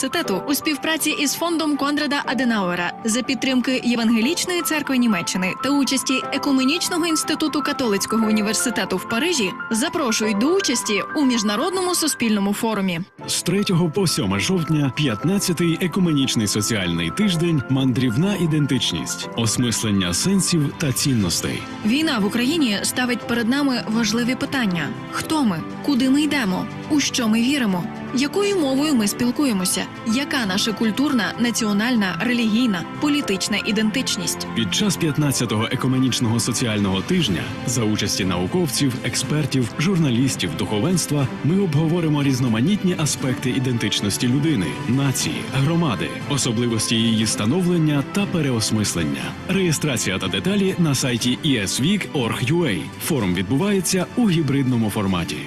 університету у співпраці із фондом Конрада-Аденауера за підтримки Євангелічної церкви Німеччини та участі Екуменічного інституту католицького університету в Парижі запрошують до участі у міжнародному суспільному форумі. З 3 по 7 жовтня 15-й екуменічний соціальний тиждень «Мандрівна ідентичність. Осмислення сенсів та цінностей». Війна в Україні ставить перед нами важливі питання. Хто ми? Куди ми йдемо? У що ми віримо? Якою мовою ми спілкуємося? Яка наша культурна, національна, релігійна, політична ідентичність? Під час 15-го екуменічного соціального тижня за участі науковців, експертів, журналістів, духовенства ми обговоримо різноманітні аспекти ідентичності людини, нації, громади, особливості її становлення та переосмислення. Реєстрація та деталі на сайті esvik.org.ua. Форум відбувається у гібридному форматі.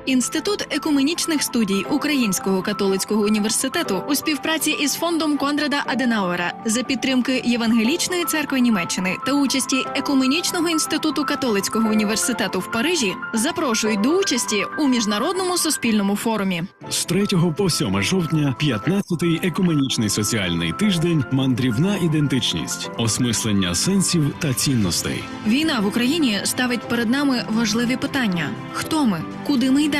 Інститут екуменічних студій Українського католицького університету у співпраці із фондом Конрада-Аденауера за підтримки Євангелічної церкви Німеччини та участі Екуменічного інституту католицького університету в Парижі запрошують до участі у міжнародному суспільному форумі. З 3 по 7 жовтня 15-й екуменічний соціальний тиждень «Мандрівна ідентичність. Осмислення сенсів та цінностей». Війна в Україні ставить перед нами важливі питання. Хто ми? Куди ми йдемо?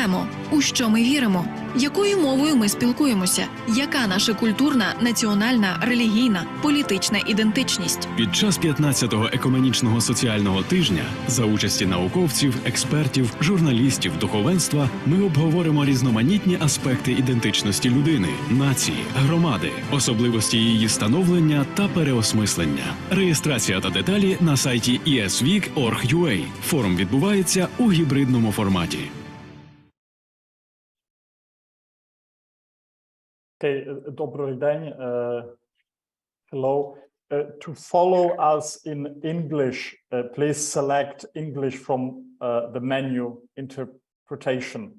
У що ми віримо? Якою мовою ми спілкуємося? Яка наша культурна, національна, релігійна, політична ідентичність? Під час 15-го екуменічного соціального тижня за участі науковців, експертів, журналістів, духовенства ми обговоримо різноманітні аспекти ідентичності людини, нації, громади, особливості її становлення та переосмислення. Реєстрація та деталі на сайті esvik.org.ua. Форум відбувається у гібридному форматі. Добрий день. Hello. To follow us in English, please select English from the menu Interpretation.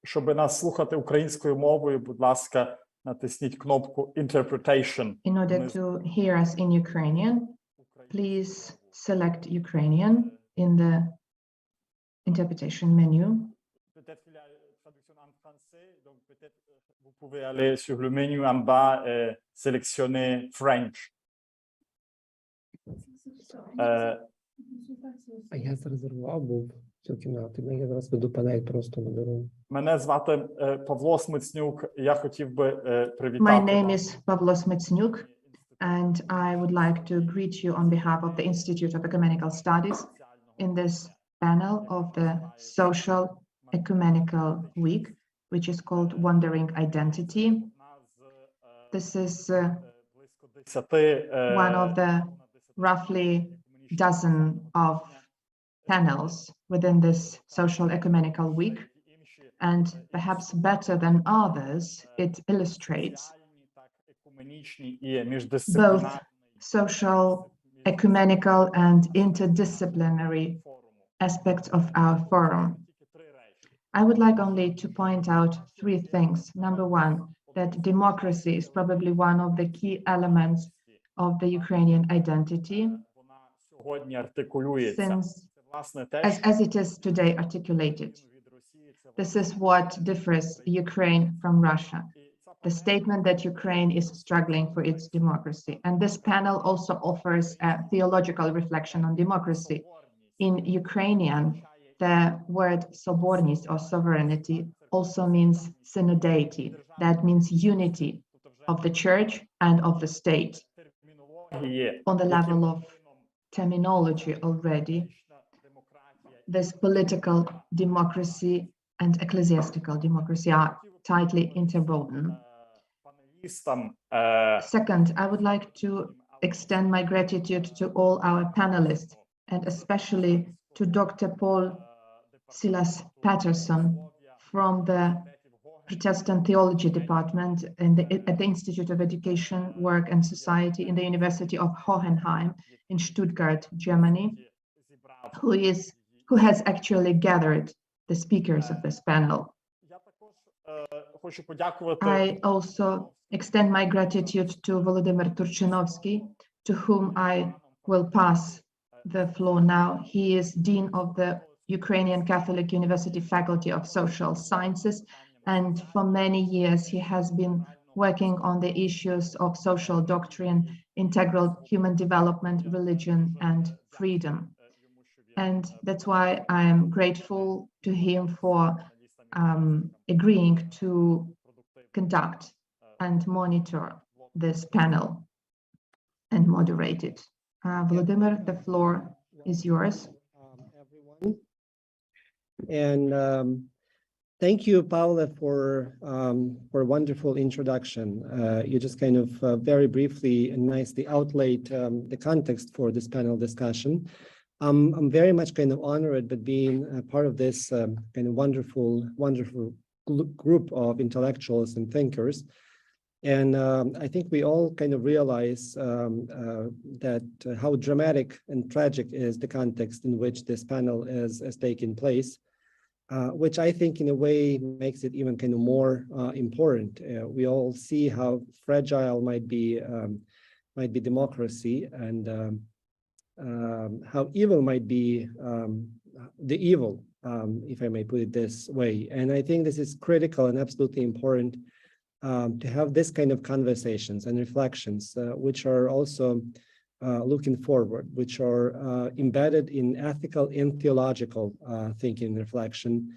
Щоб нас слухати українською мовою, будь ласка, натисніть кнопку Interpretation. In order to hear us in Ukrainian, please select Ukrainian in the interpretation menu. Donc peut-être vous pouvez aller sur le menu en bas et sélectionner French. А я зарезервував був цю кімнату. Я зараз веду панель просто на дорогу. Мене звати Павло Смицнюк. Я хотів би привітати. My name is Pavlo Smitsnyuk, and I would like to greet you on behalf of the Institute of Ecumenical Studies in this panel of the Social Ecumenical Week, which is called Wandering Identity. This is one of the roughly dozen of panels within this Social Ecumenical Week, and perhaps better than others, it illustrates both social, ecumenical, and interdisciplinary aspects of our forum. I would like only to point out three things. Number one, that democracy is probably one of the key elements of the Ukrainian identity, since as it is today articulated. This is what differs Ukraine from Russia. The statement that Ukraine is struggling for its democracy. And this panel also offers a theological reflection on democracy. In Ukrainian, the word soborність or sovereignty also means synodality. That means unity of the church and of the state. On the level of terminology already, this political democracy and ecclesiastical democracy are tightly interwoven. Second, I would like to extend my gratitude to all our panelists, and especially to Dr. Paul SILAS PETERSON from the Protestant Theology Department at the Institute of Education, Work and Society in the University of Hohenheim in Stuttgart, Germany, who has actually gathered the speakers of this panel. I also extend my gratitude to VOLODYMYR TURCHYNOVSKYI, to whom I will pass the floor now. He is Dean of the Ukrainian Catholic University Faculty of Social Sciences And for many years, he has been working on the issues of social doctrine, integral human development, religion, and freedom. And that's why I am grateful to him for agreeing to conduct and monitor this panel and moderate it. Volodymyr, the floor is yours. Everyone. And thank you, Paula, for a wonderful introduction. You just kind of very briefly and nicely outlaid the context for this panel discussion. I'm very much kind of honored by being a part of this kind of wonderful group of intellectuals and thinkers. And I think we all kind of realize that how dramatic and tragic is the context in which this panel is taking place, which I think in a way makes it even kind of more important. We all see how fragile might be democracy, and how evil might be the evil, if I may put it this way. And I think this is critical and absolutely important to have this kind of conversations and reflections, which are also looking forward, which are embedded in ethical and theological thinking and reflection,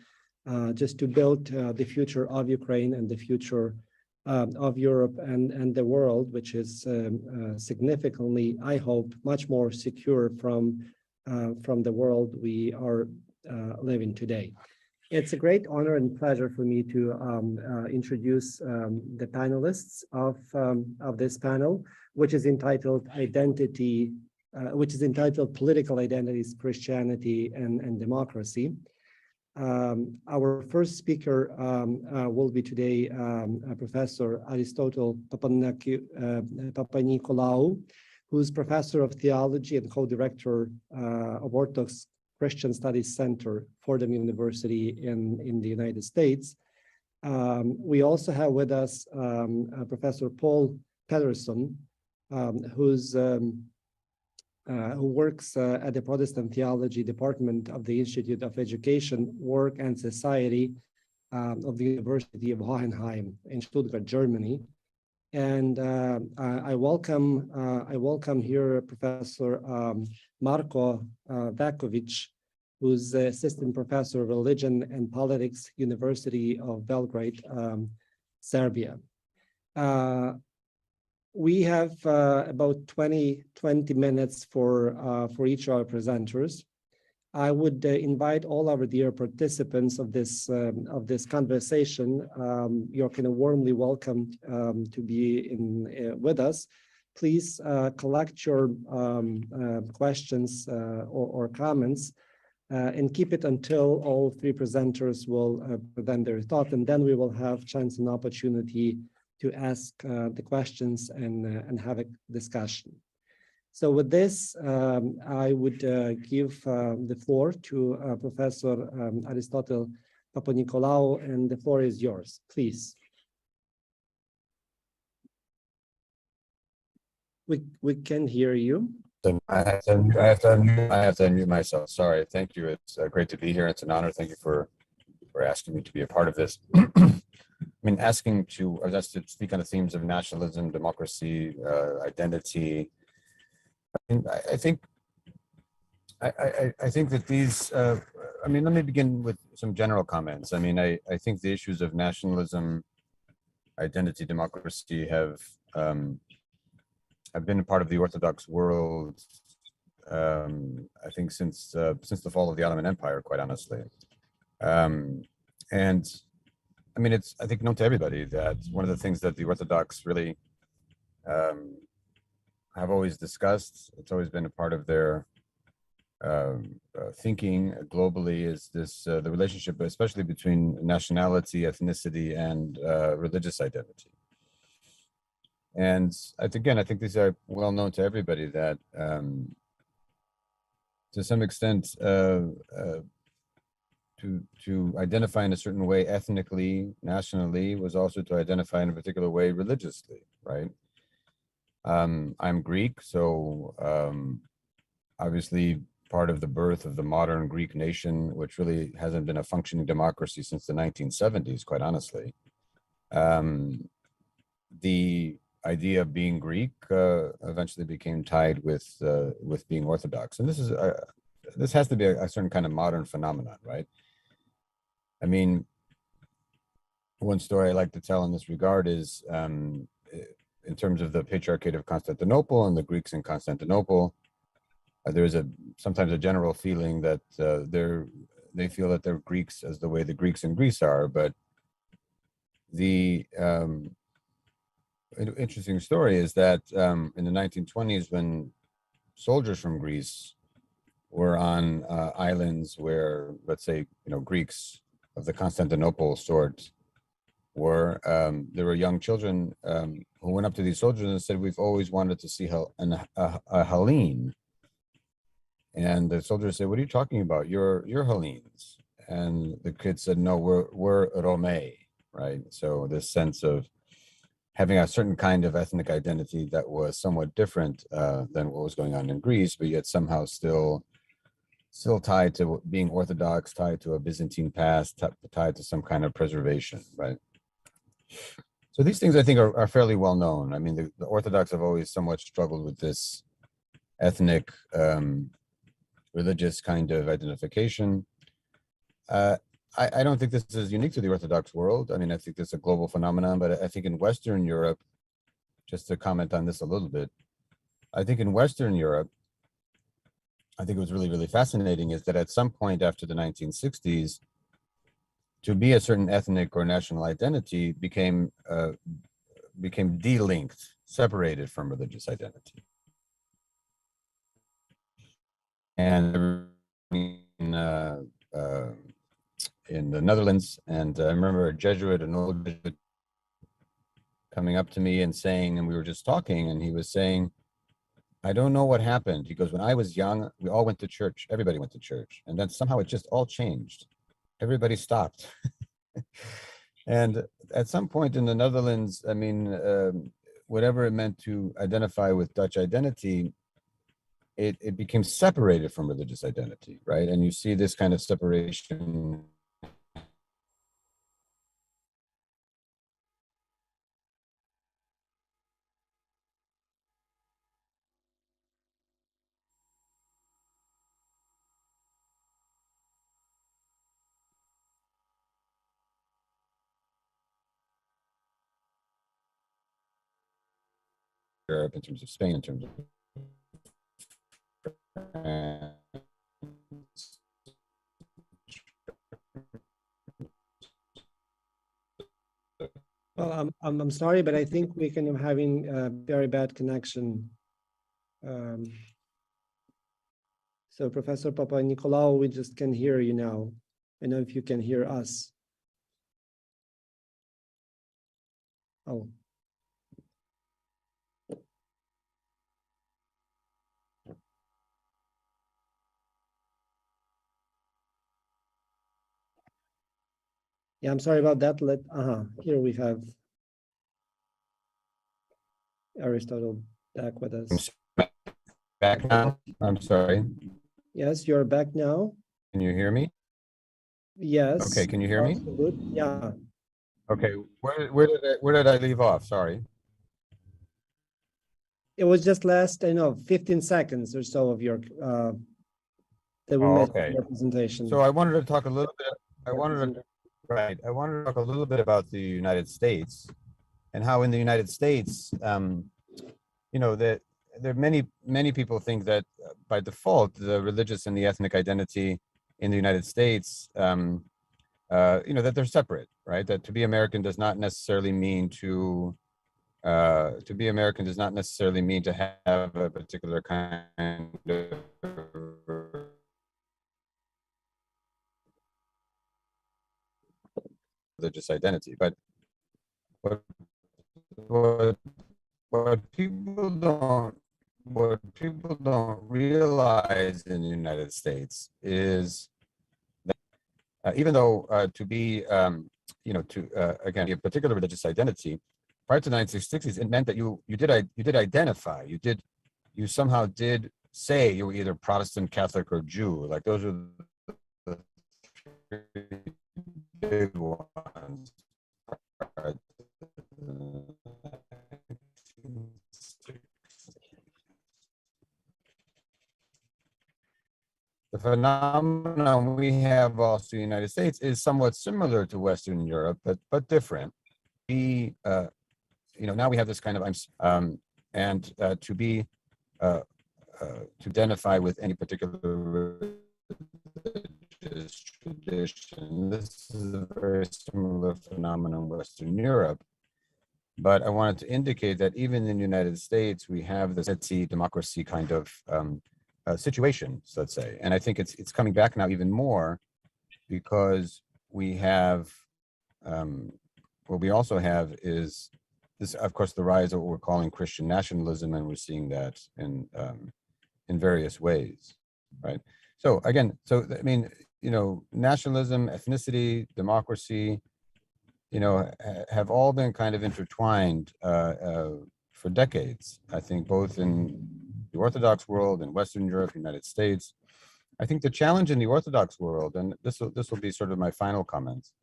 just to build the future of Ukraine and the future of Europe and the world, which is significantly, I hope, much more secure from the world we are living today. It's a great honor and pleasure for me to introduce the panelists of this panel, which is entitled Identity, which is entitled Political Identities, Christianity and Democracy. Our first speaker will be today Professor Aristotle Papanikolaou, who's Professor of Theology and co-director of Orthodox Christian Studies Center, Fordham University in the United States. We also have with us Professor Paul Peterson, who works at the Protestant Theology Department of the Institute of Education, Work and Society of the University of Hohenheim in Stuttgart, Germany. And I welcome here Professor MARKO VEKOVIĆ, who's the Assistant Professor of Religion and Politics, University of Belgrade, Serbia. We have about 20 minutes for each of our presenters. I would invite all our dear participants of this conversation. You're kind of warmly welcomed to be with us. Please collect your questions or comments and keep it until all three presenters will present their thought, and then we will have chance and opportunity to ask the questions and have a discussion. So with this, I would give the floor to Professor Aristotle Papanikolaou, and the floor is yours, please. We can hear you. I have to unmute myself. Sorry. Thank you. It's great to be here. It's an honor. Thank you for asking me to be a part of this. I mean, asking us to speak on the themes of nationalism, democracy, identity. I think that these. I mean, let me begin with some general comments. I mean, I think the issues of nationalism, identity, democracy have been a part of the Orthodox world. I think since the fall of the Ottoman Empire, quite honestly, and. I mean, it's, I think, known to everybody that one of the things that the Orthodox really have always discussed, it's always been a part of their thinking globally, is this the relationship, especially between nationality, ethnicity, and religious identity. And again, I think these are well known to everybody that to some extent, to identify in a certain way ethnically, nationally, was also to identify in a particular way religiously, right? I'm Greek, so obviously part of the birth of the modern Greek nation, which really hasn't been a functioning democracy since the 1970s, quite honestly. The idea of being Greek eventually became tied with being Orthodox, and this has to be a certain kind of modern phenomenon, right? I mean, one story I like to tell in this regard is in terms of the Patriarchate of Constantinople and the Greeks in Constantinople. There's sometimes a general feeling that they feel that they're Greeks as the way the Greeks in Greece are, but the interesting story is that in the 1920s, when soldiers from Greece were on islands where, let's say, Greeks of the Constantinople sort were, there were young children who went up to these soldiers and said, "We've always wanted to see a Hellene." And the soldiers said, "What are you talking about? You're Hellenes." And the kids said, "No, we're Romei," right? So this sense of having a certain kind of ethnic identity that was somewhat different than what was going on in Greece, but yet somehow still tied to being Orthodox, tied to a Byzantine past, tied to some kind of preservation, right? So these things I think are fairly well known. I mean, the Orthodox have always somewhat struggled with this ethnic, religious kind of identification. I don't think this is unique to the Orthodox world. I mean, I think this is a global phenomenon, but I think in Western Europe, just to comment on this a little bit, I think in Western Europe, I think it was really, really fascinating is that at some point after the 1960s, to be a certain ethnic or national identity became delinked, separated from religious identity. And in the Netherlands, and I remember an old Jesuit coming up to me and saying, and we were just talking, and he was saying, "I don't know what happened." He goes, "When I was young, we all went to church. Everybody went to church. And then somehow it just all changed. Everybody stopped." And at some point in the Netherlands, I mean, whatever it meant to identify with Dutch identity, it became separated from religious identity, right? And you see this kind of separation Europe, in terms of Spain, in terms of France. Well, I'm sorry, but I think we're kind of having a very bad connection. So Professor Papanikolaou, we just can hear you now. I don't know if you can hear us. Oh. Yeah, I'm sorry about that. Here we have Aristotle back with us. Back now? I'm sorry. Yes, you're back now. Can you hear me? Yes. Okay, can you hear me? Good. Yeah. Okay, where did I leave off? Sorry. It was just last, 15 seconds or so of your that we missed your presentation. So I wanted to talk a little bit. I wanted to talk a little bit about the United States and how in the United States, that there are many people think that by default, the religious and the ethnic identity in the United States, that they're separate, right? That to be American does not necessarily mean to be American does not necessarily mean to have a particular kind of religious identity. But what people don't realize in the United States is that even though to be again a particular religious identity prior to the 1960s, it meant that you did identify, you somehow did say you were either Protestant, Catholic, or Jew. Like those are the three big ones. The phenomenon we have also in the United States is somewhat similar to Western Europe, but different. We, now we have this kind of to identify with any particular religious tradition. This is a very similar phenomenon in Western Europe. But I wanted to indicate that even in the United States, we have this democracy kind of situations, let's say. And I think it's coming back now even more because we have, what we also have is this, of course, the rise of what we're calling Christian nationalism, and we're seeing that in various ways, right? So again, I mean, nationalism, ethnicity, democracy, have all been kind of intertwined for decades. I think both in the Orthodox world, in Western Europe, United States. I think the challenge in the Orthodox world, and this will be sort of my final comments.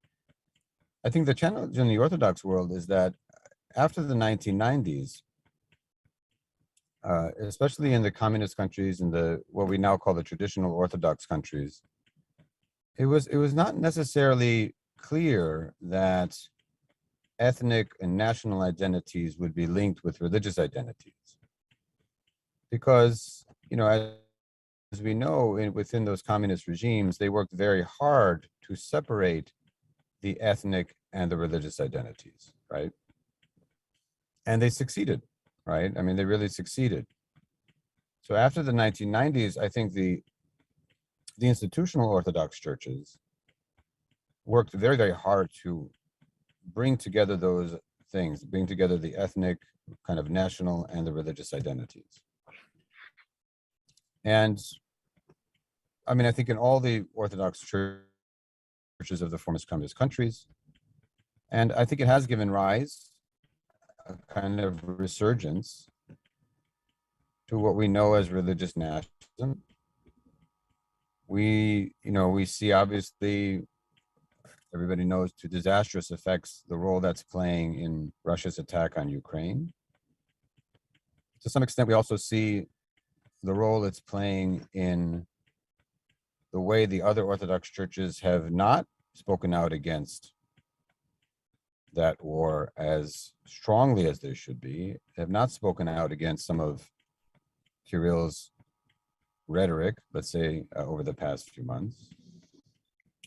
I think the challenge in the Orthodox world is that after the 1990s, especially in the communist countries and what we now call the traditional Orthodox countries, it was not necessarily clear that ethnic and national identities would be linked with religious identities. Because, as we know, within those communist regimes, they worked very hard to separate the ethnic and the religious identities, right? And they succeeded, right? I mean, they really succeeded. So after the 1990s, I think the institutional Orthodox churches worked very, very hard to bring together those things, bring together the ethnic, kind of national, and the religious identities. And I mean, I think in all the Orthodox churches of the former communist countries, and I think it has given rise, a kind of resurgence to what we know as religious nationalism. We see obviously, everybody knows to disastrous effects the role that's playing in Russia's attack on Ukraine. To some extent, we also see the role it's playing in the way the other Orthodox churches have not spoken out against that war as strongly as they should be, have not spoken out against some of Kirill's rhetoric, let's say, over the past few months.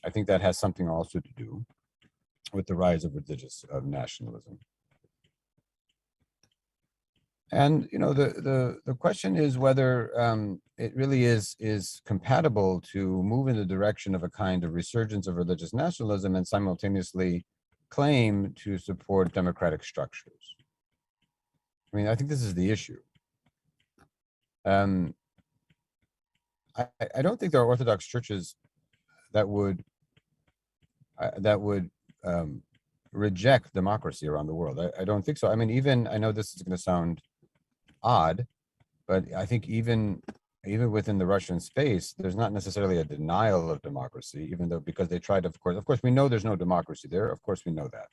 I think that has something also to do with the rise of nationalism. And the question is whether it really is compatible to move in the direction of a kind of resurgence of religious nationalism and simultaneously claim to support democratic structures. I mean, I think this is the issue. I don't think there are Orthodox churches that would reject democracy around the world. I don't think so. I mean, I know this is going to sound odd, but I think even within the Russian space, there's not necessarily a denial of democracy, even though, because they tried, of course, we know there's no democracy there. Of course, we know that.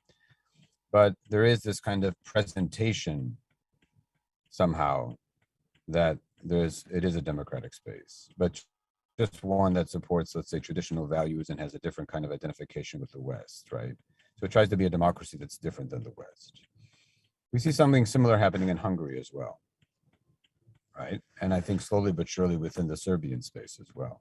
But there is this kind of presentation somehow that it is a democratic space, but just one that supports, let's say, traditional values and has a different kind of identification with the West, right? So it tries to be a democracy that's different than the West. We see something similar happening in Hungary as well, right? And I think slowly but surely within the Serbian space as well.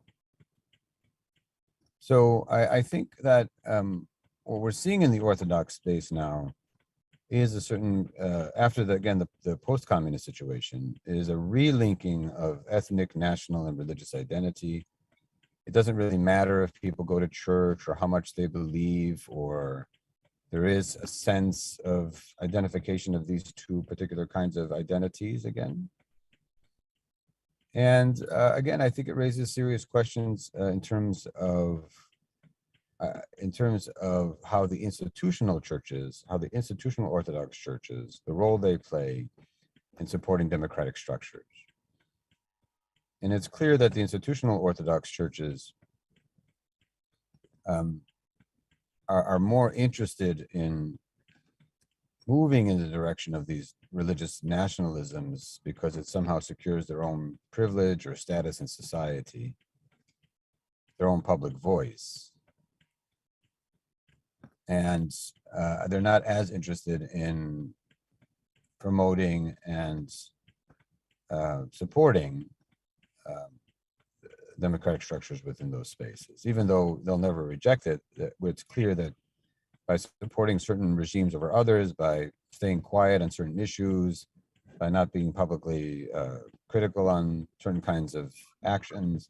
So I think that what we're seeing in the Orthodox space now is a certain, after the post-communist situation, is a relinking of ethnic, national, and religious identity. It doesn't really matter if people go to church or how much they believe, or there is a sense of identification of these two particular kinds of identities again. And again, I think it raises serious questions in terms of how the institutional churches, how the institutional Orthodox churches, the role they play in supporting democratic structures. And it's clear that the institutional Orthodox churches are more interested in moving in the direction of these religious nationalisms because it somehow secures their own privilege or status in society, their own public voice. And they're not as interested in promoting and supporting democratic structures within those spaces, even though they'll never reject it. It's clear that by supporting certain regimes over others, by staying quiet on certain issues, by not being publicly critical on certain kinds of actions,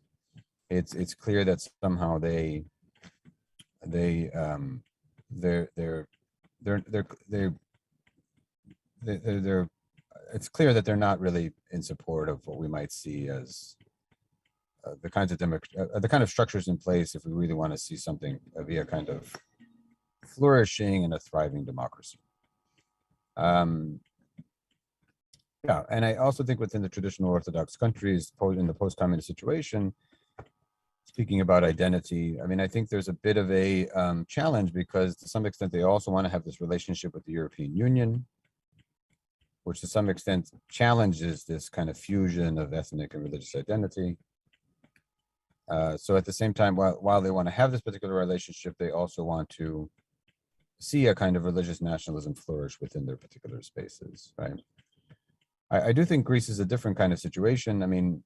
it's clear that somehow it's clear that they're not really in support of what we might see as the kinds of the kind of structures in place if we really want to see something be a kind of flourishing and a thriving democracy. Yeah, and I also think within the traditional Orthodox countries in the post-communist situation, speaking about identity, I mean, I think there's a bit of a challenge because to some extent they also want to have this relationship with the European Union, which to some extent challenges this kind of fusion of ethnic and religious identity. So at the same time, while they want to have this particular relationship, they also want to see a kind of religious nationalism flourish within their particular spaces, right? I do think Greece is a different kind of situation. I mean,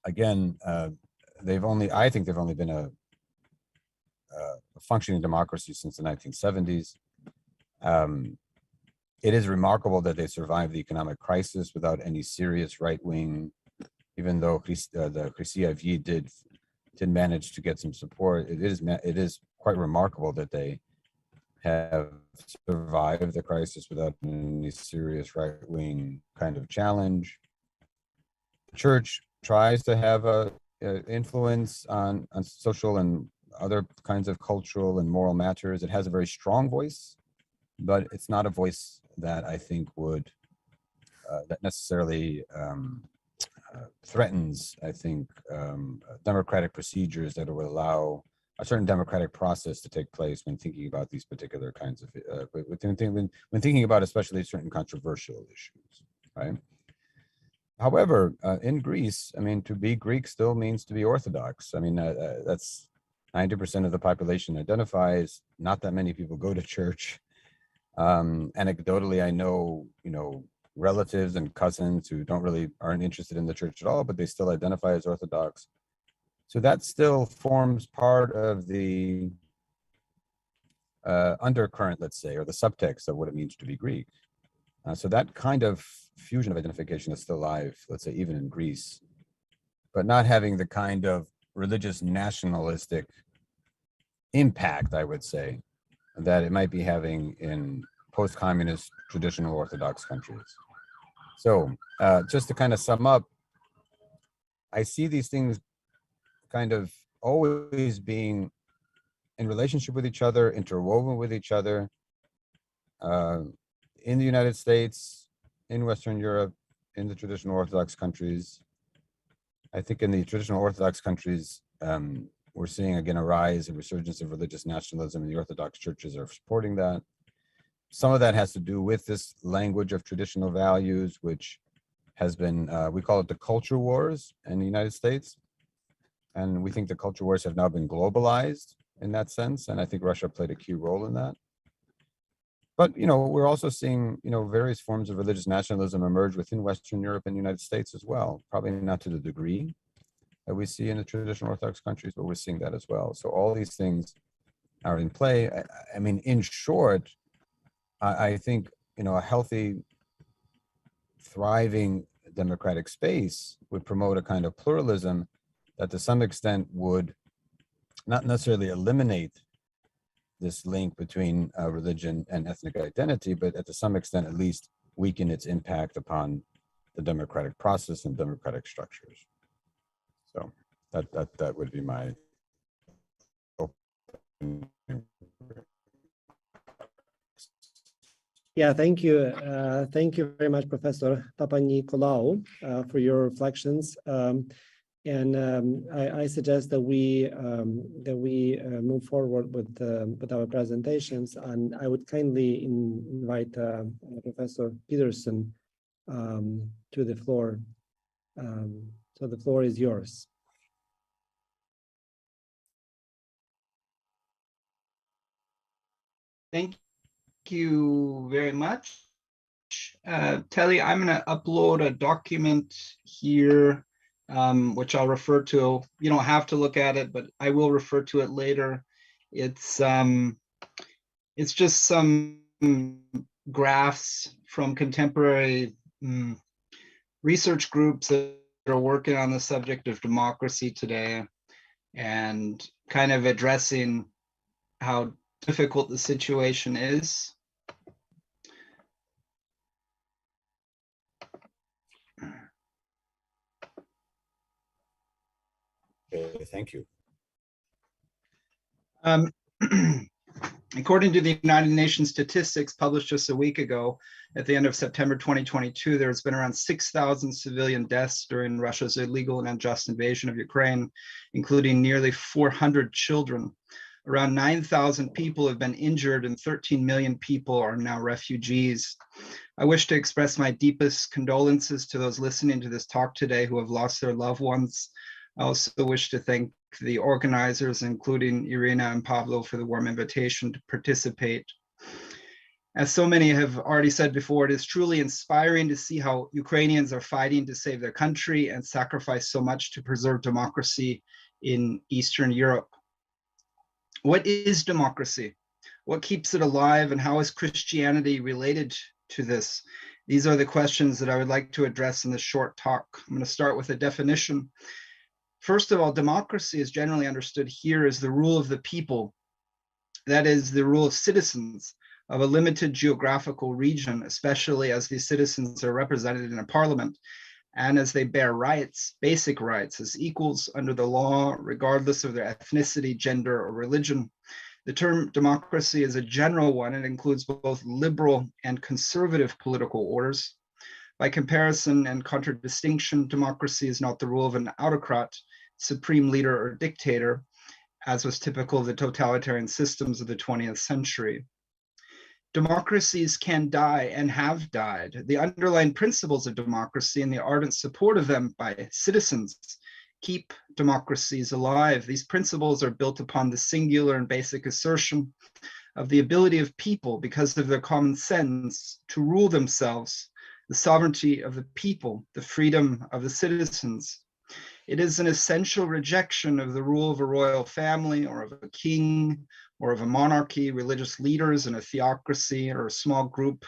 again, I think they've only been a functioning democracy since the 1970s. It is remarkable that they survived the economic crisis without any serious right-wing, even though the Chrysia did manage to get some support. It is quite remarkable that they have survived the crisis without any serious right-wing kind of challenge. The church tries to have a influence on social and other kinds of cultural and moral matters. It has a very strong voice, but it's not a voice that I think would that necessarily threatens, I think, democratic procedures that would allow a certain democratic process to take place when thinking about these particular kinds of, when thinking about especially certain controversial issues, right? However, in Greece, I mean, to be Greek still means to be Orthodox. I mean, that's 90% of the population identifies. Not that many people go to church. Anecdotally, I know, relatives and cousins who aren't interested in the church at all, but they still identify as Orthodox. So that still forms part of the undercurrent, let's say, or the subtext of what it means to be Greek. So that kind of fusion of identification is still alive, let's say, even in Greece, but not having the kind of religious nationalistic impact, I would say, that it might be having in post-communist traditional Orthodox countries. So just to kind of sum up, I see these things kind of always being in relationship with each other, interwoven with each other, in the United States, in Western Europe, in the traditional Orthodox countries. I think in the traditional Orthodox countries, we're seeing again a resurgence of religious nationalism, and the Orthodox churches are supporting that. Some of that has to do with this language of traditional values, which has been, we call it the culture wars in the United States. And we think the culture wars have now been globalized in that sense. And I think Russia played a key role in that. But, we're also seeing, various forms of religious nationalism emerge within Western Europe and the United States as well. Probably not to the degree that we see in the traditional Orthodox countries, but we're seeing that as well. So all these things are in play. I mean, in short, I think, a healthy, thriving democratic space would promote a kind of pluralism that to some extent would not necessarily eliminate this link between religion and ethnic identity, but to some extent at least weaken its impact upon the democratic process and democratic structures. So that would be my opening. Yeah, thank you. Thank you very much, Professor PAPANIKOLAOU, for your reflections. I suggest that we move forward with our presentations, and I would kindly invite Professor Peterson to the floor. So the floor is yours. Thank you very much. Telly, I'm going to upload a document here, which I'll refer to. You don't have to look at it, but I will refer to it later. It's just some graphs from contemporary research groups that are working on the subject of democracy today, and kind of addressing how difficult the situation is. Okay, thank you. According to the United Nations statistics published just a week ago, at the end of September 2022, there has been around 6,000 civilian deaths during Russia's illegal and unjust invasion of Ukraine, including nearly 400 children. Around 9,000 people have been injured and 13 million people are now refugees. I wish to express my deepest condolences to those listening to this talk today who have lost their loved ones. I also wish to thank the organizers, including Irina and Pavlo, for the warm invitation to participate. As so many have already said before, it is truly inspiring to see how Ukrainians are fighting to save their country and sacrifice so much to preserve democracy in Eastern Europe. What is democracy? What keeps it alive, and how is Christianity related to this? These are the questions that I would like to address in this short talk. I'm going to start with a definition. First of all, democracy is generally understood here as the rule of the people, that is, the rule of citizens of a limited geographical region, especially as these citizens are represented in a parliament and as they bear rights, basic rights, as equals under the law, regardless of their ethnicity, gender, or religion. The term democracy is a general one and includes both liberal and conservative political orders. By comparison and contradistinction, democracy is not the rule of an autocrat, supreme leader, or dictator, as was typical of the totalitarian systems of the 20th century. Democracies can die and have died. The underlying principles of democracy and the ardent support of them by citizens keep democracies alive. These principles are built upon the singular and basic assertion of the ability of people, because of their common sense, to rule themselves, the sovereignty of the people, the freedom of the citizens. It is an essential rejection of the rule of a royal family or of a king or of a monarchy, religious leaders in a theocracy, or a small group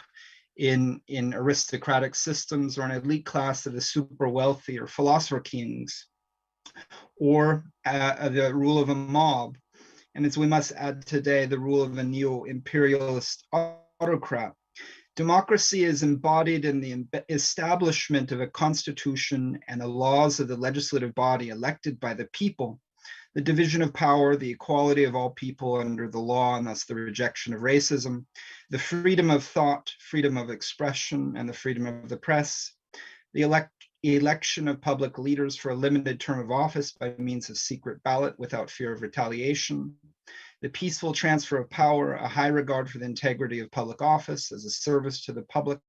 in aristocratic systems, or an elite class that is super wealthy, or philosopher kings, or the rule of a mob. And as we must add today, the rule of a neo-imperialist autocrat. Democracy is embodied in the establishment of a constitution and the laws of the legislative body elected by the people, the division of power, the equality of all people under the law, and thus the rejection of racism, the freedom of thought, freedom of expression, and the freedom of the press, the election of public leaders for a limited term of office by means of secret ballot without fear of retaliation, the peaceful transfer of power, a high regard for the integrity of public office as a service to the public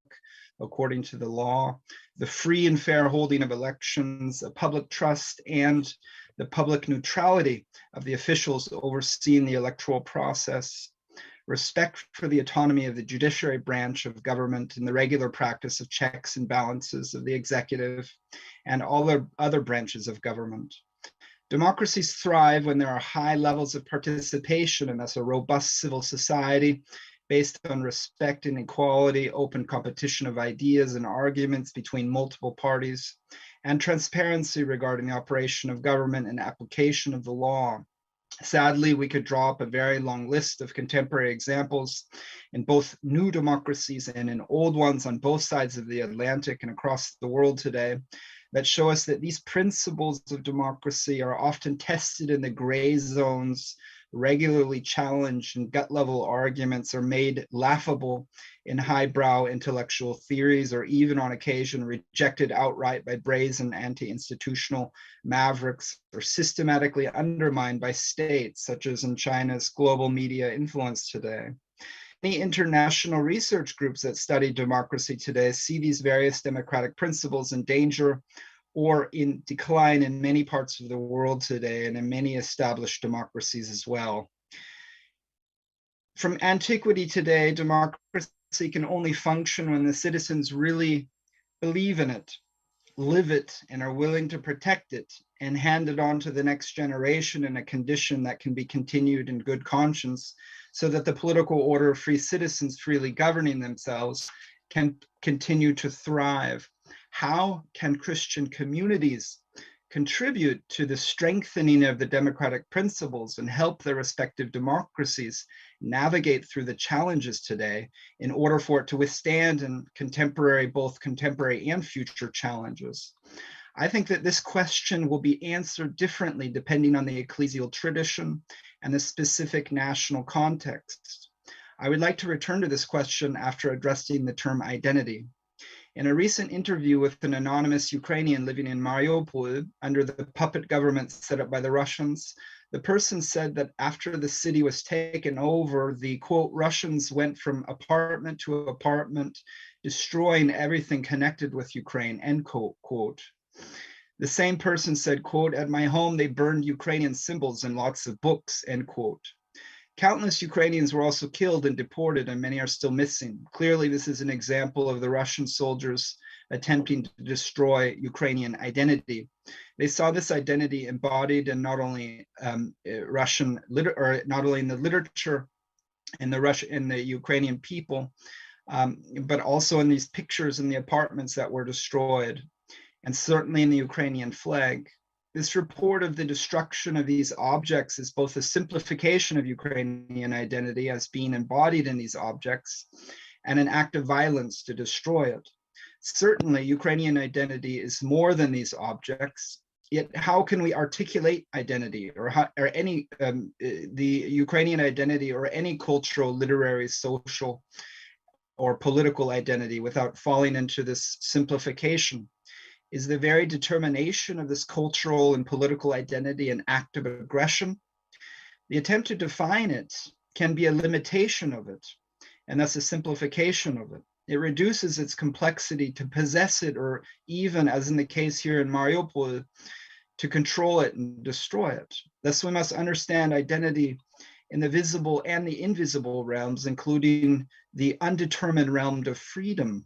according to the law, the free and fair holding of elections, a public trust, and the public neutrality of the officials overseeing the electoral process, respect for the autonomy of the judiciary branch of government and the regular practice of checks and balances of the executive and all the other branches of government. Democracies thrive when there are high levels of participation and thus a robust civil society based on respect and equality, open competition of ideas and arguments between multiple parties, and transparency regarding the operation of government and application of the law. Sadly, we could draw up a very long list of contemporary examples in both new democracies and in old ones on both sides of the Atlantic and across the world today that show us that these principles of democracy are often tested in the gray zones regularly challenged, and gut-level arguments are made laughable in highbrow intellectual theories, or even on occasion rejected outright by brazen anti-institutional mavericks, or systematically undermined by states, such as in China's global media influence today. Many international research groups that study democracy today see these various democratic principles in danger or in decline in many parts of the world today, and in many established democracies as well. From antiquity today, democracy can only function when the citizens really believe in it, live it, and are willing to protect it and hand it on to the next generation in a condition that can be continued in good conscience, so that the political order of free citizens freely governing themselves can continue to thrive. How can Christian communities contribute to the strengthening of the democratic principles and help their respective democracies navigate through the challenges today in order for it to withstand in both contemporary and future challenges? I think that this question will be answered differently depending on the ecclesial tradition and the specific national context. I would like to return to this question after addressing the term identity. In a recent interview with an anonymous Ukrainian living in Mariupol under the puppet government set up by the Russians, the person said that after the city was taken over, the quote, Russians went from apartment to apartment, destroying everything connected with Ukraine, end quote. The same person said, quote, at my home, they burned Ukrainian symbols and lots of books, end quote. Countless Ukrainians were also killed and deported, and many are still missing. Clearly, this is an example of the Russian soldiers attempting to destroy Ukrainian identity. They saw this identity embodied in not only not only in the literature in the Ukrainian people, but also in these pictures in the apartments that were destroyed, and certainly in the Ukrainian flag. This report of the destruction of these objects is both a simplification of Ukrainian identity as being embodied in these objects and an act of violence to destroy it. Certainly, Ukrainian identity is more than these objects. Yet, how can we articulate identity the Ukrainian identity or any cultural, literary, social, or political identity without falling into this simplification? Is the very determination of this cultural and political identity an act of aggression? The attempt to define it can be a limitation of it, and thus a simplification of it. It reduces its complexity to possess it, or even, as in the case here in Mariupol, to control it and destroy it. Thus, we must understand identity in the visible and the invisible realms, including the undetermined realm of freedom.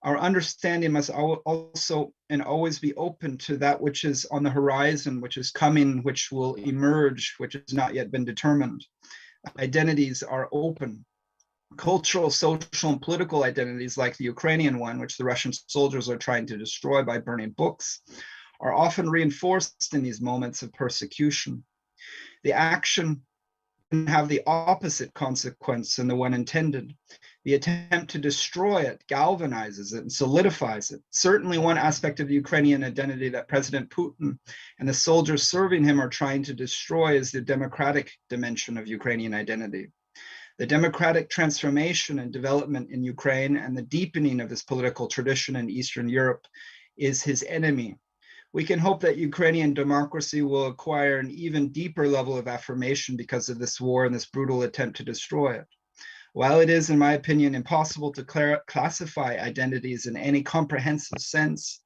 Our understanding must also and always be open to that which is on the horizon, which is coming, which will emerge, which has not yet been determined. Identities are open. Cultural, social, and political identities, like the Ukrainian one, which the Russian soldiers are trying to destroy by burning books, are often reinforced in these moments of persecution. The action can have the opposite consequence than the one intended. The attempt to destroy it galvanizes it and solidifies it. Certainly, one aspect of the Ukrainian identity that President Putin and the soldiers serving him are trying to destroy is the democratic dimension of Ukrainian identity. The democratic transformation and development in Ukraine and the deepening of this political tradition in Eastern Europe is his enemy. We can hope that Ukrainian democracy will acquire an even deeper level of affirmation because of this war and this brutal attempt to destroy it. While it is, in my opinion, impossible to classify identities in any comprehensive sense,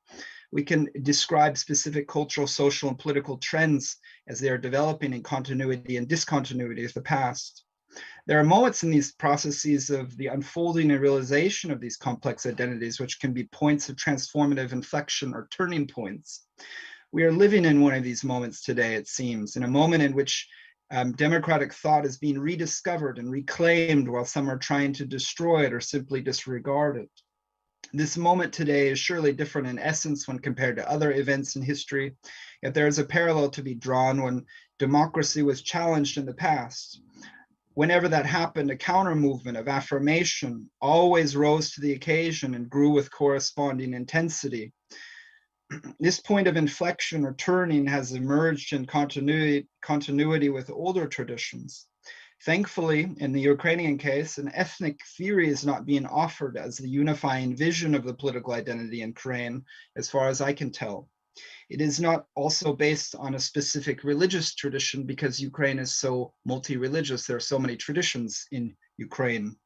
we can describe specific cultural, social, and political trends as they are developing in continuity and discontinuity of the past. There are moments in these processes of the unfolding and realization of these complex identities which can be points of transformative inflection or turning points. We are living in one of these moments today, it seems, in a moment in which democratic thought is being rediscovered and reclaimed while some are trying to destroy it or simply disregard it. This moment today is surely different in essence when compared to other events in history, yet there is a parallel to be drawn when democracy was challenged in the past. Whenever that happened, a counter movement of affirmation always rose to the occasion and grew with corresponding intensity. This point of inflection or turning has emerged in continuity with older traditions. Thankfully, in the Ukrainian case, an ethnic theory is not being offered as the unifying vision of the political identity in Ukraine, as far as I can tell. It is not also based on a specific religious tradition because Ukraine is so multi-religious. There are so many traditions in Ukraine.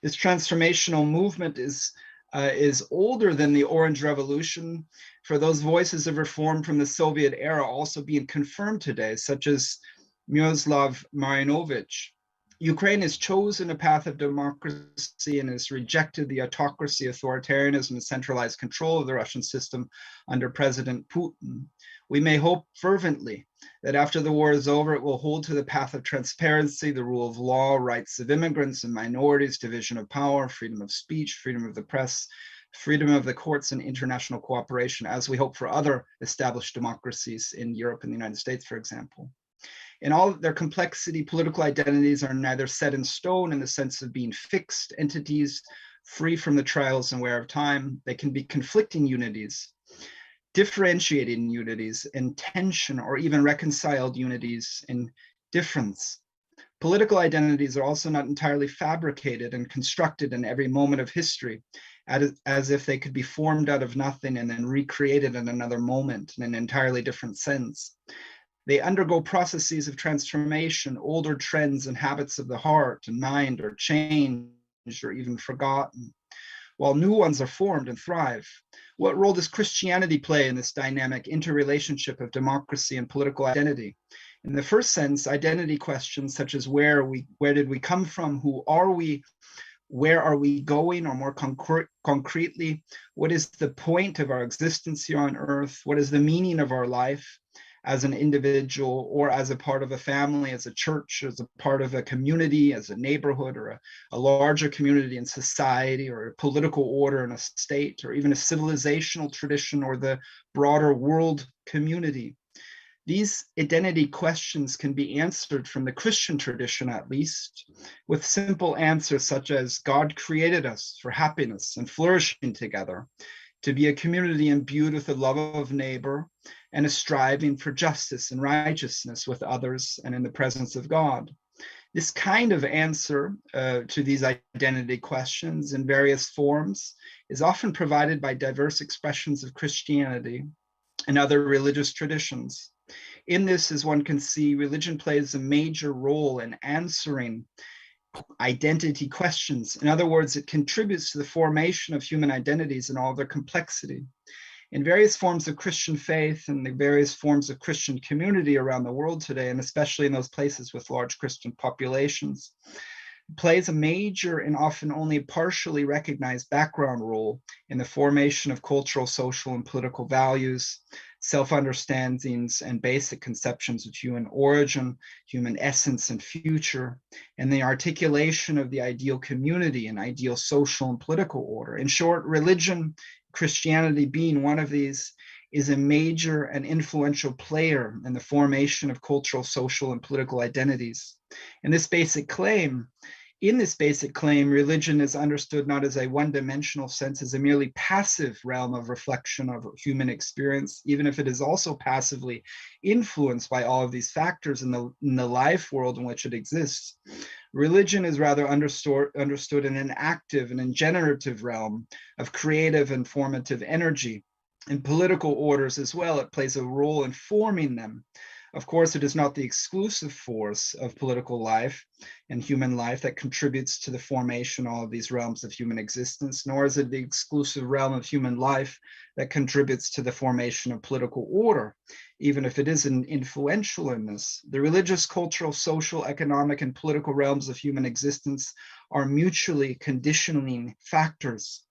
This transformational movement is older than the Orange Revolution, for those voices of reform from the Soviet era also being confirmed today, such as Miroslav Marinovich. Ukraine has chosen a path of democracy and has rejected the autocracy, authoritarianism, and centralized control of the Russian system under President Putin. We may hope fervently that after the war is over, it will hold to the path of transparency, the rule of law, rights of immigrants and minorities, division of power, freedom of speech, freedom of the press, freedom of the courts, and international cooperation, as we hope for other established democracies in Europe and the United States, for example. In all of their complexity, political identities are neither set in stone in the sense of being fixed entities, free from the trials and wear of time. They can be conflicting unities, differentiating unities in tension, or even reconciled unities in difference. Political identities are also not entirely fabricated and constructed in every moment of history, as if they could be formed out of nothing and then recreated in another moment in an entirely different sense. They undergo processes of transformation. Older trends and habits of the heart and mind are changed or even forgotten, while new ones are formed and thrive. What role does Christianity play in this dynamic interrelationship of democracy and political identity? In the first sense, identity questions such as where did we come from, who are we, where are we going, or more concretely, what is the point of our existence here on earth? What is the meaning of our life as an individual or as a part of a family, as a church, as a part of a community, as a neighborhood, or a larger community in society, or a political order in a state, or even a civilizational tradition, or the broader world community? These identity questions can be answered from the Christian tradition, at least, with simple answers such as God created us for happiness and flourishing together, to be a community imbued with the love of neighbor and a striving for justice and righteousness with others and in the presence of God. This kind of answer to these identity questions in various forms is often provided by diverse expressions of Christianity and other religious traditions. In this, as one can see, religion plays a major role in answering identity questions. In other words, it contributes to the formation of human identities in all their complexity. In various forms of Christian faith and the various forms of Christian community around the world today, and especially in those places with large Christian populations, plays a major and often only partially recognized background role in the formation of cultural, social, and political values, self-understandings, and basic conceptions of human origin, human essence, and future, and the articulation of the ideal community and ideal social and political order. In short, religion, Christianity being one of these, is a major and influential player in the formation of cultural, social, and political identities. In this basic claim, religion is understood not as a one-dimensional sense, as a merely passive realm of reflection of human experience, even if it is also passively influenced by all of these factors in the life world in which it exists. Religion is rather understood in an active and in generative realm of creative and formative energy. In political orders as well, it plays a role in forming them. Of course, it is not the exclusive force of political life and human life that contributes to the formation of all of these realms of human existence, nor is it the exclusive realm of human life that contributes to the formation of political order, even if it is influential in this. The religious, cultural, social, economic, and political realms of human existence are mutually conditioning factors.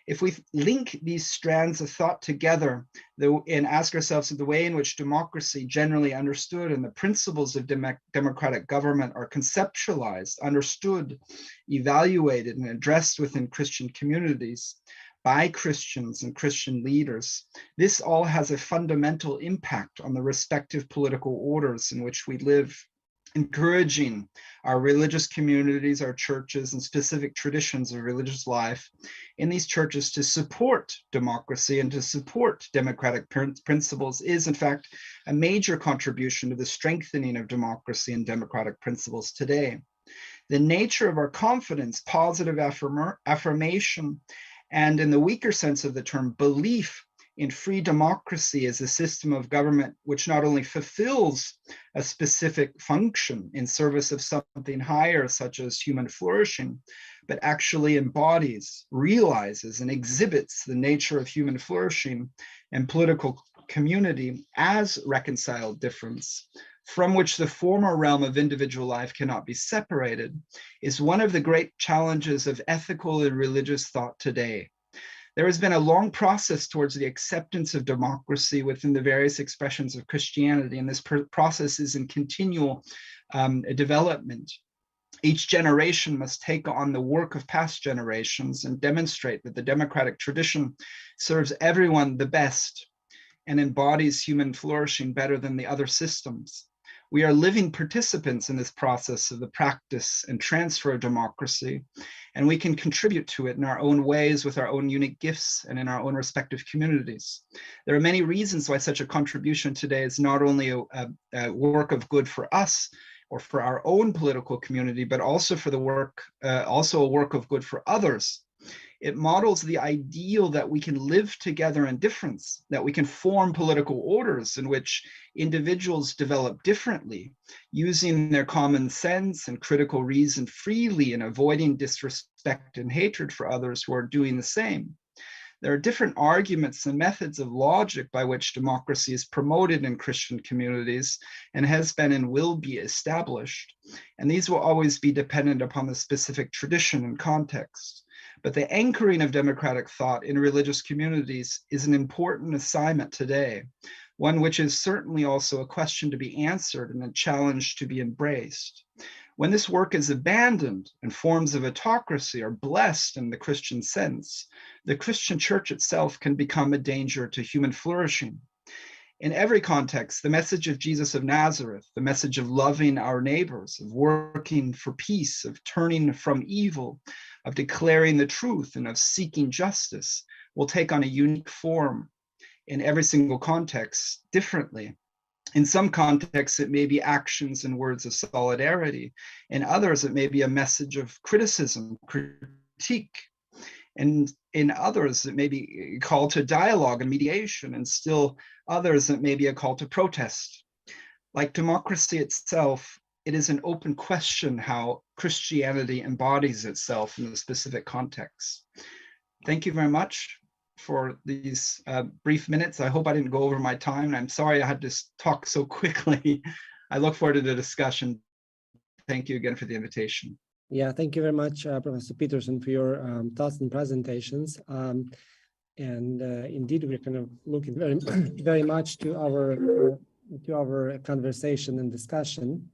If we link these strands of thought together and ask ourselves the way in which democracy generally understood and the principles of democratic government are conceptualized, understood, evaluated, and addressed within Christian communities by Christians and Christian leaders, this all has a fundamental impact on the respective political orders in which we live. encouraging our religious communities, our churches, and specific traditions of religious life in these churches to support democracy and to support democratic principles is, in fact, a major contribution to the strengthening of democracy and democratic principles today. The nature of our confidence, positive affirmation, and in the weaker sense of the term, belief in free democracy as a system of government which not only fulfills a specific function in service of something higher, such as human flourishing, but actually embodies, realizes, and exhibits the nature of human flourishing and political community as reconciled difference, from which the former realm of individual life cannot be separated, is one of the great challenges of ethical and religious thought today. There has been a long process towards the acceptance of democracy within the various expressions of Christianity, and this process is in continual development. Each generation must take on the work of past generations and demonstrate that the democratic tradition serves everyone the best and embodies human flourishing better than the other systems. We are living participants in this process of the practice and transfer of democracy, and we can contribute to it in our own ways with our own unique gifts and in our own respective communities. There are many reasons why such a contribution today is not only a work of good for us or for our own political community, but also for the work, also a work of good for others. It models the ideal that we can live together in difference, that we can form political orders in which individuals develop differently, using their common sense and critical reason freely and avoiding disrespect and hatred for others who are doing the same. There are different arguments and methods of logic by which democracy is promoted in Christian communities and has been and will be established, and these will always be dependent upon the specific tradition and context. But the anchoring of democratic thought in religious communities is an important assignment today, one which is certainly also a question to be answered and a challenge to be embraced. When this work is abandoned and forms of autocracy are blessed in the Christian sense, the Christian church itself can become a danger to human flourishing. In every context, the message of Jesus of Nazareth, the message of loving our neighbors, of working for peace, of turning from evil, of declaring the truth, and of seeking justice, will take on a unique form in every single context differently. In some contexts, it may be actions and words of solidarity. In others, it may be a message of criticism, critique. And in others, it may be a call to dialogue and mediation, and still others, it may be a call to protest. Like democracy itself, it is an open question how Christianity embodies itself in the specific context. Thank you very much for these brief minutes. I hope I didn't go over my time. I'm sorry I had to talk so quickly. I look forward to the discussion. Thank you again for the invitation. Yeah, thank you very much, Professor Peterson, for your thoughts and presentations. Indeed, we're kind of looking very much to our conversation and discussion.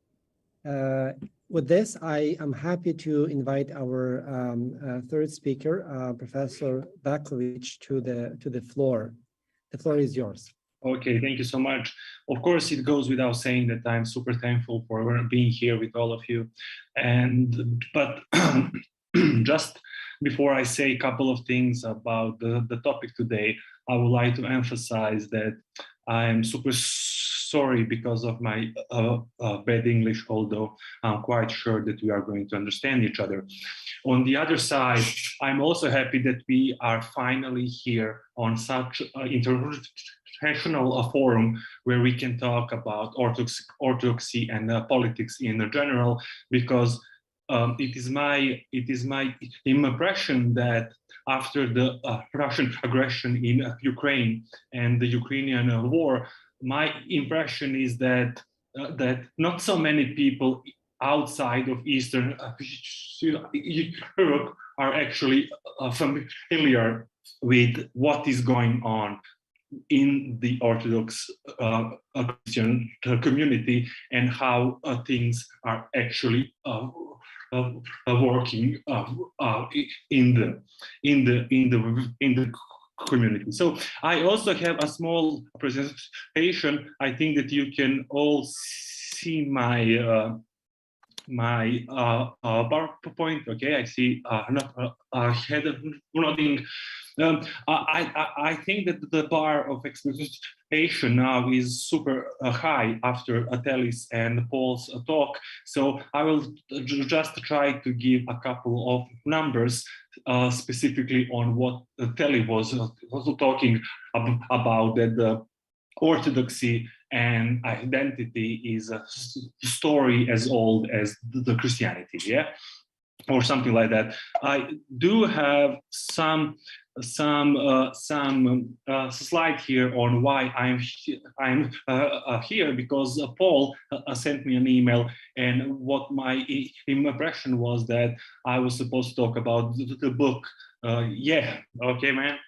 With this, I am happy to invite our third speaker, Professor VEKOVIĆ, to the floor. The floor is yours. Okay, thank you so much. Of course, it goes without saying that I'm super thankful for being here with all of you. But just before I say a couple of things about the topic today, I would like to emphasize that I'm super sorry because of my bad English, although I'm quite sure that we are going to understand each other. On the other side, I'm also happy that we are finally here on such international forum where we can talk about orthodoxy and politics in general, because it is my impression that after the Russian aggression in Ukraine and the Ukrainian war, my impression is that not so many people outside of Eastern Europe are actually familiar with what is going on in the Orthodox Christian community and how things are actually working in the community. So I also have a small presentation. I think that you can all see my my PowerPoint. Okay, I see head nodding. I think that the bar of expectation now is super high after Telly's and Paul's talk. So I will just try to give a couple of numbers specifically on what Telly was talking about, that the orthodoxy and identity is a story as old as the Christianity, yeah, or something like that. I do have some slide here on why I'm here, because Paul sent me an email, and what my impression was that I was supposed to talk about the book. Yeah, okay, man.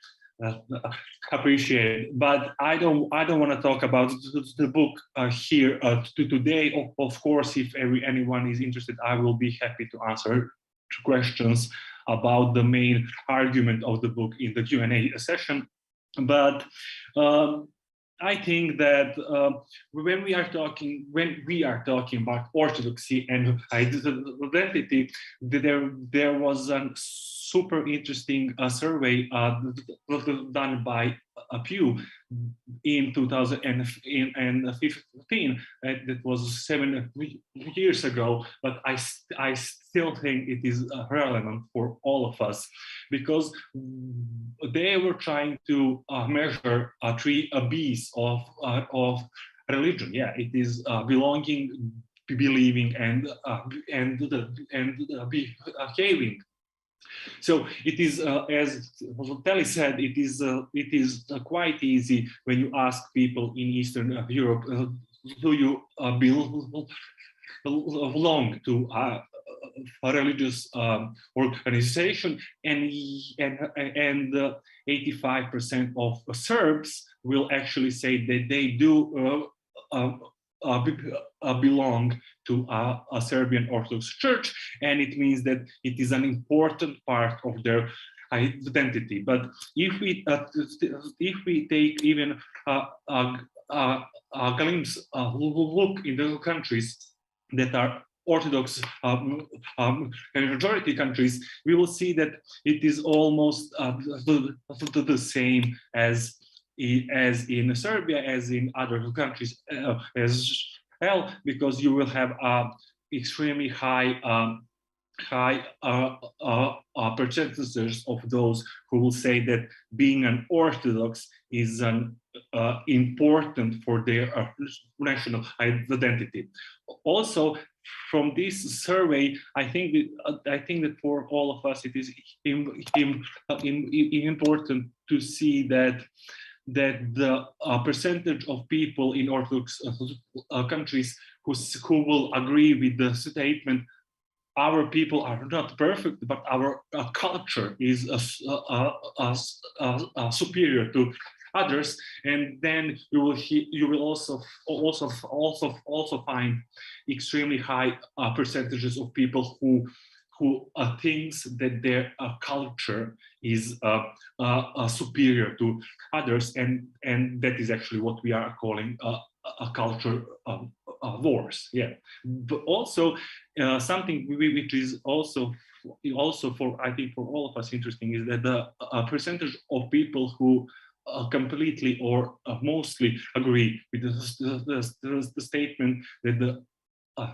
Appreciate it, but I don't want to talk about the book here today. Of course, if anyone is interested, I will be happy to answer questions about the main argument of the book in the Q&A session. But I think that when we are talking about orthodoxy and identity, there was a super interesting survey done by Pew in 2015. That was 7 years ago, but I still think it is relevant for all of us, because they were trying to measure 3 B's of religion. Yeah, it is belonging, believing, and behaving. So it is, as Telly said, it is quite easy when you ask people in Eastern Europe, do you belong to a religious organization, and 85% of Serbs will actually say that they do belong to a Serbian Orthodox Church, and it means that it is an important part of their identity. But if we take even a glimpse, look in the countries that are Orthodox majority countries, we will see that it is almost the same as in Serbia, as in other countries as well, because you will have extremely high percentages of those who will say that being an Orthodox is important for their national identity. Also, from this survey, I think that for all of us, it is important to see that the percentage of people in Orthodox countries who will agree with the statement, our people are not perfect, but our culture is superior to others, and then you will also find extremely high percentages of people who thinks that their culture is superior to others, and that is actually what we are calling a culture wars. Yeah, but also something which is also for, I think, for all of us interesting, is that the percentage of people who completely or mostly agree with the statement that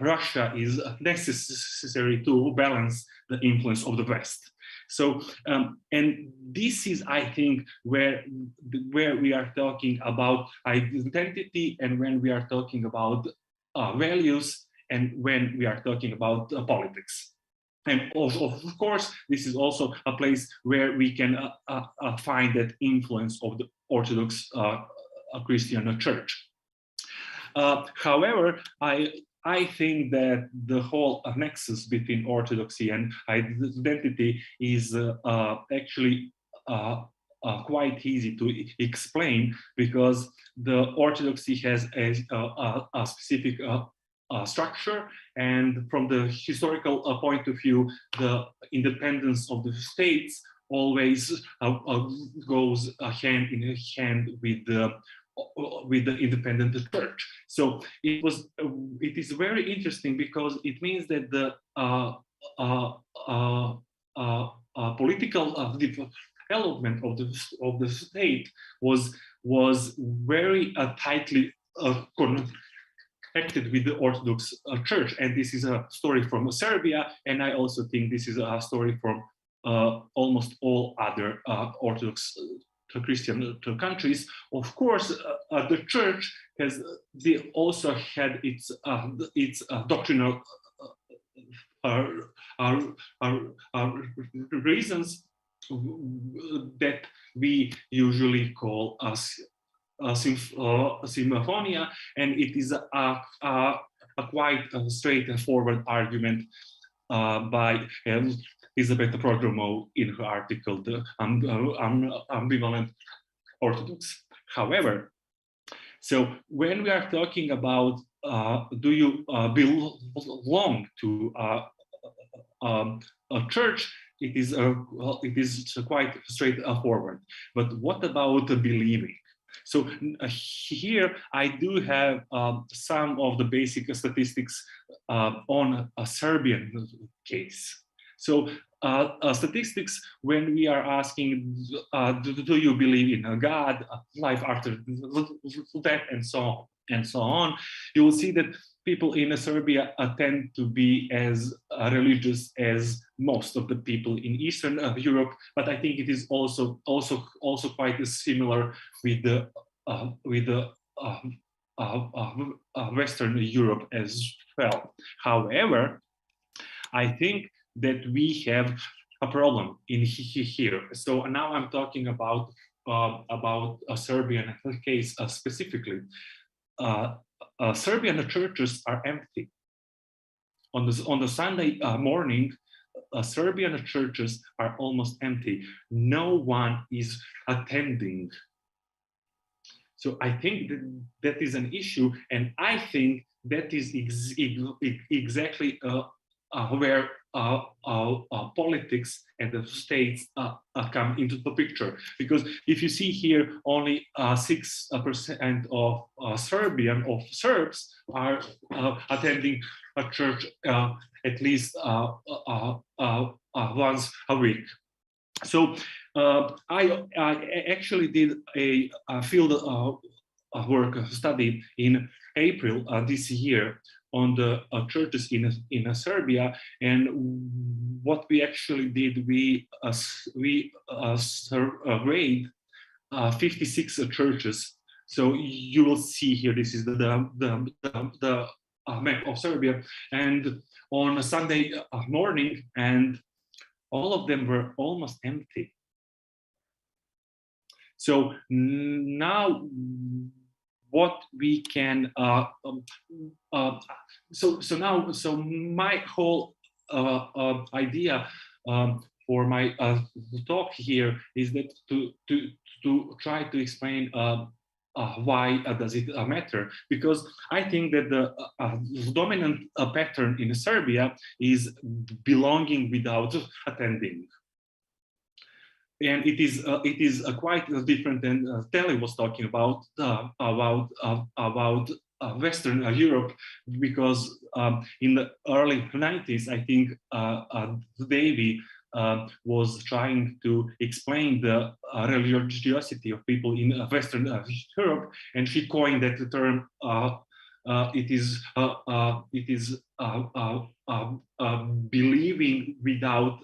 Russia is necessary to balance the influence of the West. So, and this is, I think, where we are talking about identity, and when we are talking about values, and when we are talking about politics. And of course, this is also a place where we can find that influence of the Orthodox Christian Church. However, I think that the whole nexus between orthodoxy and identity is actually quite easy to explain, because the orthodoxy has a specific structure, and from the historical point of view, the independence of the states always goes hand in hand with the with the independent church. So it is very interesting because it means that the political development of the state was very tightly connected with the Orthodox Church, and this is a story from Serbia, and I also think this is a story from almost all other Orthodox Christian countries. Of course, the Church also had its doctrinal reasons that we usually call symphonia, and it is a quite straightforward argument by Elizabeth Prodromou in her article, The Ambivalent Orthodox. However, so when we are talking about do you belong to a church, it is quite straightforward. But what about believing? So here I do have some of the basic statistics on a Serbian case. So statistics, when we are asking, do you believe in a God, life after death, and so on, you will see that people in Serbia tend to be as religious as most of the people in Eastern Europe, but I think it is also quite similar with the Western Europe as well. However, I think that we have a problem in here. So now I'm talking about a Serbian case specifically. Serbian churches are empty. On the Sunday morning, Serbian churches are almost empty. No one is attending. So I think that is an issue, and I think that is exactly where politics and the states come into the picture. Because if you see here, only 6% of Serbs are attending a church at least once a week. So I actually did a field work study in April this year on the churches in Serbia, and what we actually did, we surveyed 56 churches. So you will see here, this is the map of Serbia, and on a Sunday morning, and all of them were almost empty. So now what we can so my whole idea for my talk here is that to try to explain why does it matter, because I think that the dominant pattern in Serbia is belonging without attending. And it is quite different than Telly was talking about Western Europe, because in the early 90s, I think Davy was trying to explain the religiosity of people in Western Europe, and she coined that term. It is believing without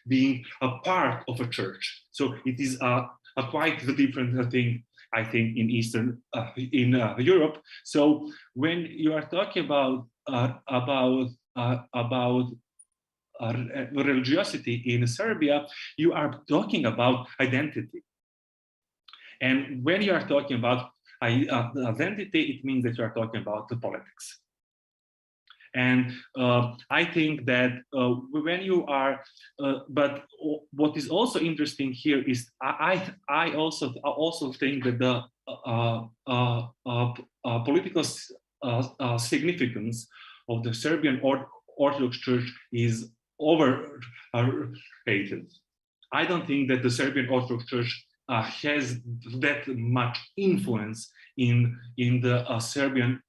being a part of a church. So it is a quite different thing, I think, in Eastern in Europe. So when you are talking about religiosity in Serbia, you are talking about identity. And when you are talking about identity, it means that you are talking about the politics. And I think that when you are, but what is also interesting here is I also think that the political significance of the Serbian Orthodox Church is overrated. I don't think that the Serbian Orthodox Church has that much influence in the Serbian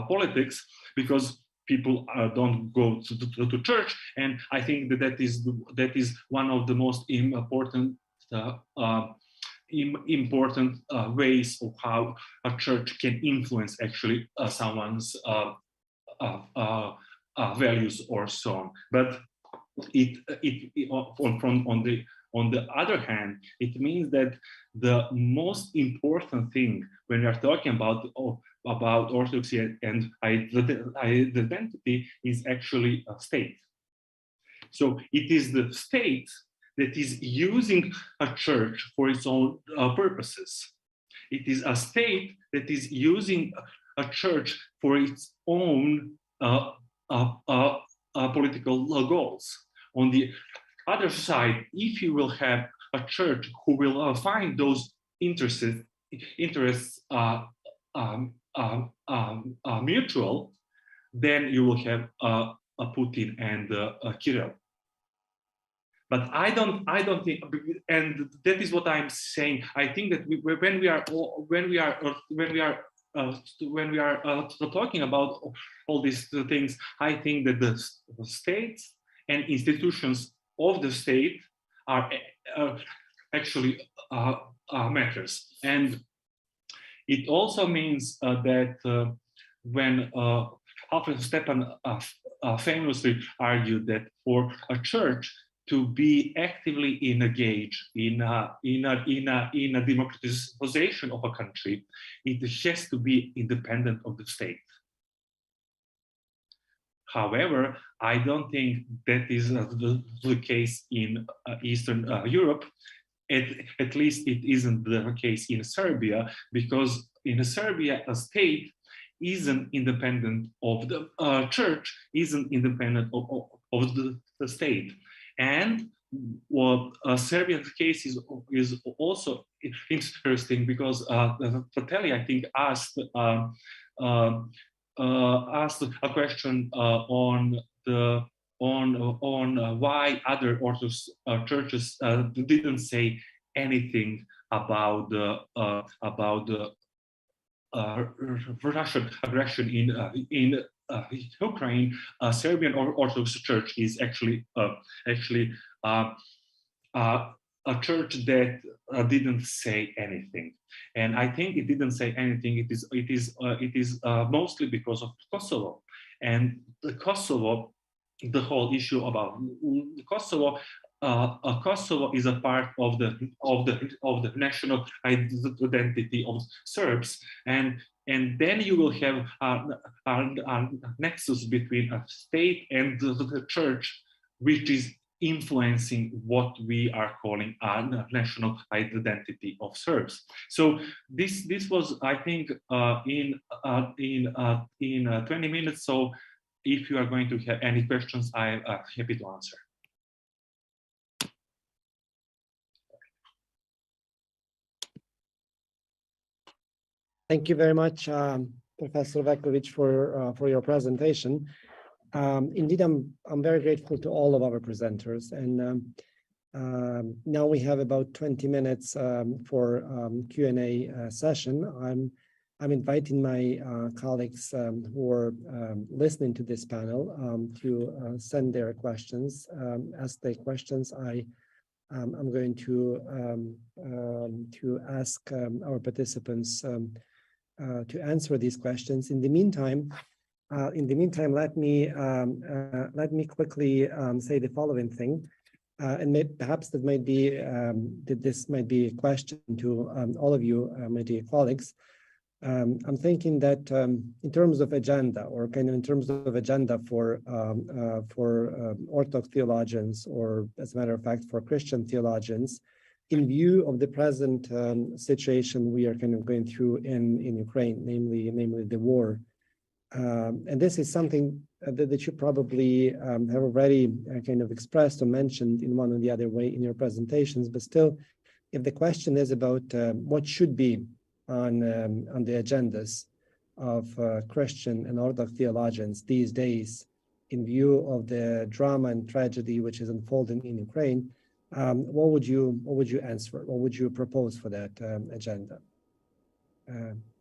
politics, because people don't go to church, and I think that is one of the most important ways of how a church can influence actually someone's values or so on. But on the other hand, it means that the most important thing when we are talking about Orthodoxy and identity is actually a state. So it is the state that is using a church for its own purposes. It is a state that is using a church for its own political goals. On the other side, if you will have a church who will find those interests mutual, then you will have a Putin and a Kirill. But I don't think, and that is what I'm saying. I think that when we are talking about all these things, I think that the states and institutions of the state are actually matters. And it also means that when Alfred Stepan famously argued that for a church to be actively engaged in a democratization of a country, it has to be independent of the state. However, I don't think that is the case in Eastern Europe. At least it isn't the case in Serbia, because in Serbia, a state isn't independent of the church, isn't independent of the state. And what Serbian case is also interesting, because Fratelli, I think, asked a question on why other Orthodox churches didn't say anything about the Russian aggression in Ukraine. Serbian Orthodox Church is actually a church that didn't say anything, and I think it didn't say anything. It is mostly because of Kosovo, and Kosovo, the whole issue about Kosovo. Kosovo is a part of the national identity of Serbs, and then you will have a nexus between a state and the church, which is influencing what we are calling a national identity of Serbs. So this was, I think, in 20 minutes. So if you are going to have any questions, I'm happy to answer. Thank you very much, Professor VEKOVIĆ, for your presentation. Indeed, I'm very grateful to all of our presenters, and now we have about 20 minutes for Q&A session. I'm inviting my colleagues who are listening to this panel to send their questions, ask their questions. I'm going to ask our participants to answer these questions. In the meantime, let me quickly say the following thing, and perhaps this might be a question to all of you, my dear colleagues. I'm thinking that in terms of agenda, or kind of in terms of agenda for Orthodox theologians, or as a matter of fact for Christian theologians, in view of the present situation we are kind of going through in Ukraine, namely the war. And this is something that you probably have already kind of expressed or mentioned in one or the other way in your presentations, but still, if the question is about what should be on the agendas of Christian and Orthodox theologians these days in view of the drama and tragedy which is unfolding in Ukraine, what would you answer? What would you propose for that agenda?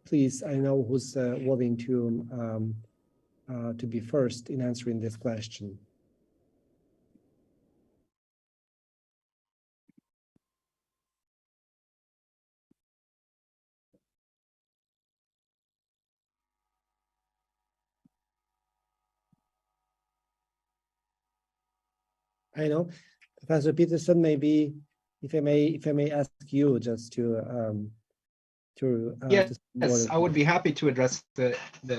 Please, I know who's willing to be first in answering this question. I know, Professor Peterson, maybe if I may ask you just to yes, I would be happy to address the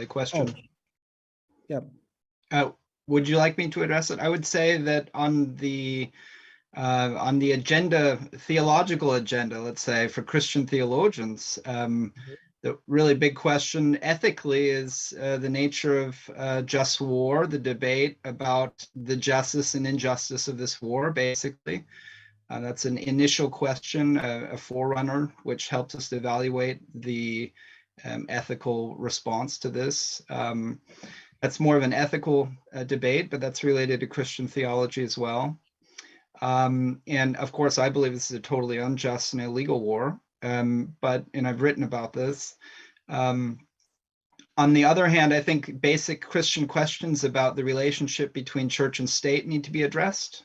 question. Oh. Yeah. Would you like me to address it? I would say that on the agenda, theological agenda, let's say, for Christian theologians, the really big question ethically is the nature of just war, the debate about the justice and injustice of this war, basically. That's an initial question, a forerunner, which helps us to evaluate the ethical response to this. That's more of an ethical debate, but that's related to Christian theology as well. And of course, I believe this is a totally unjust and illegal war. And I've written about this. On the other hand, I think basic Christian questions about the relationship between church and state need to be addressed.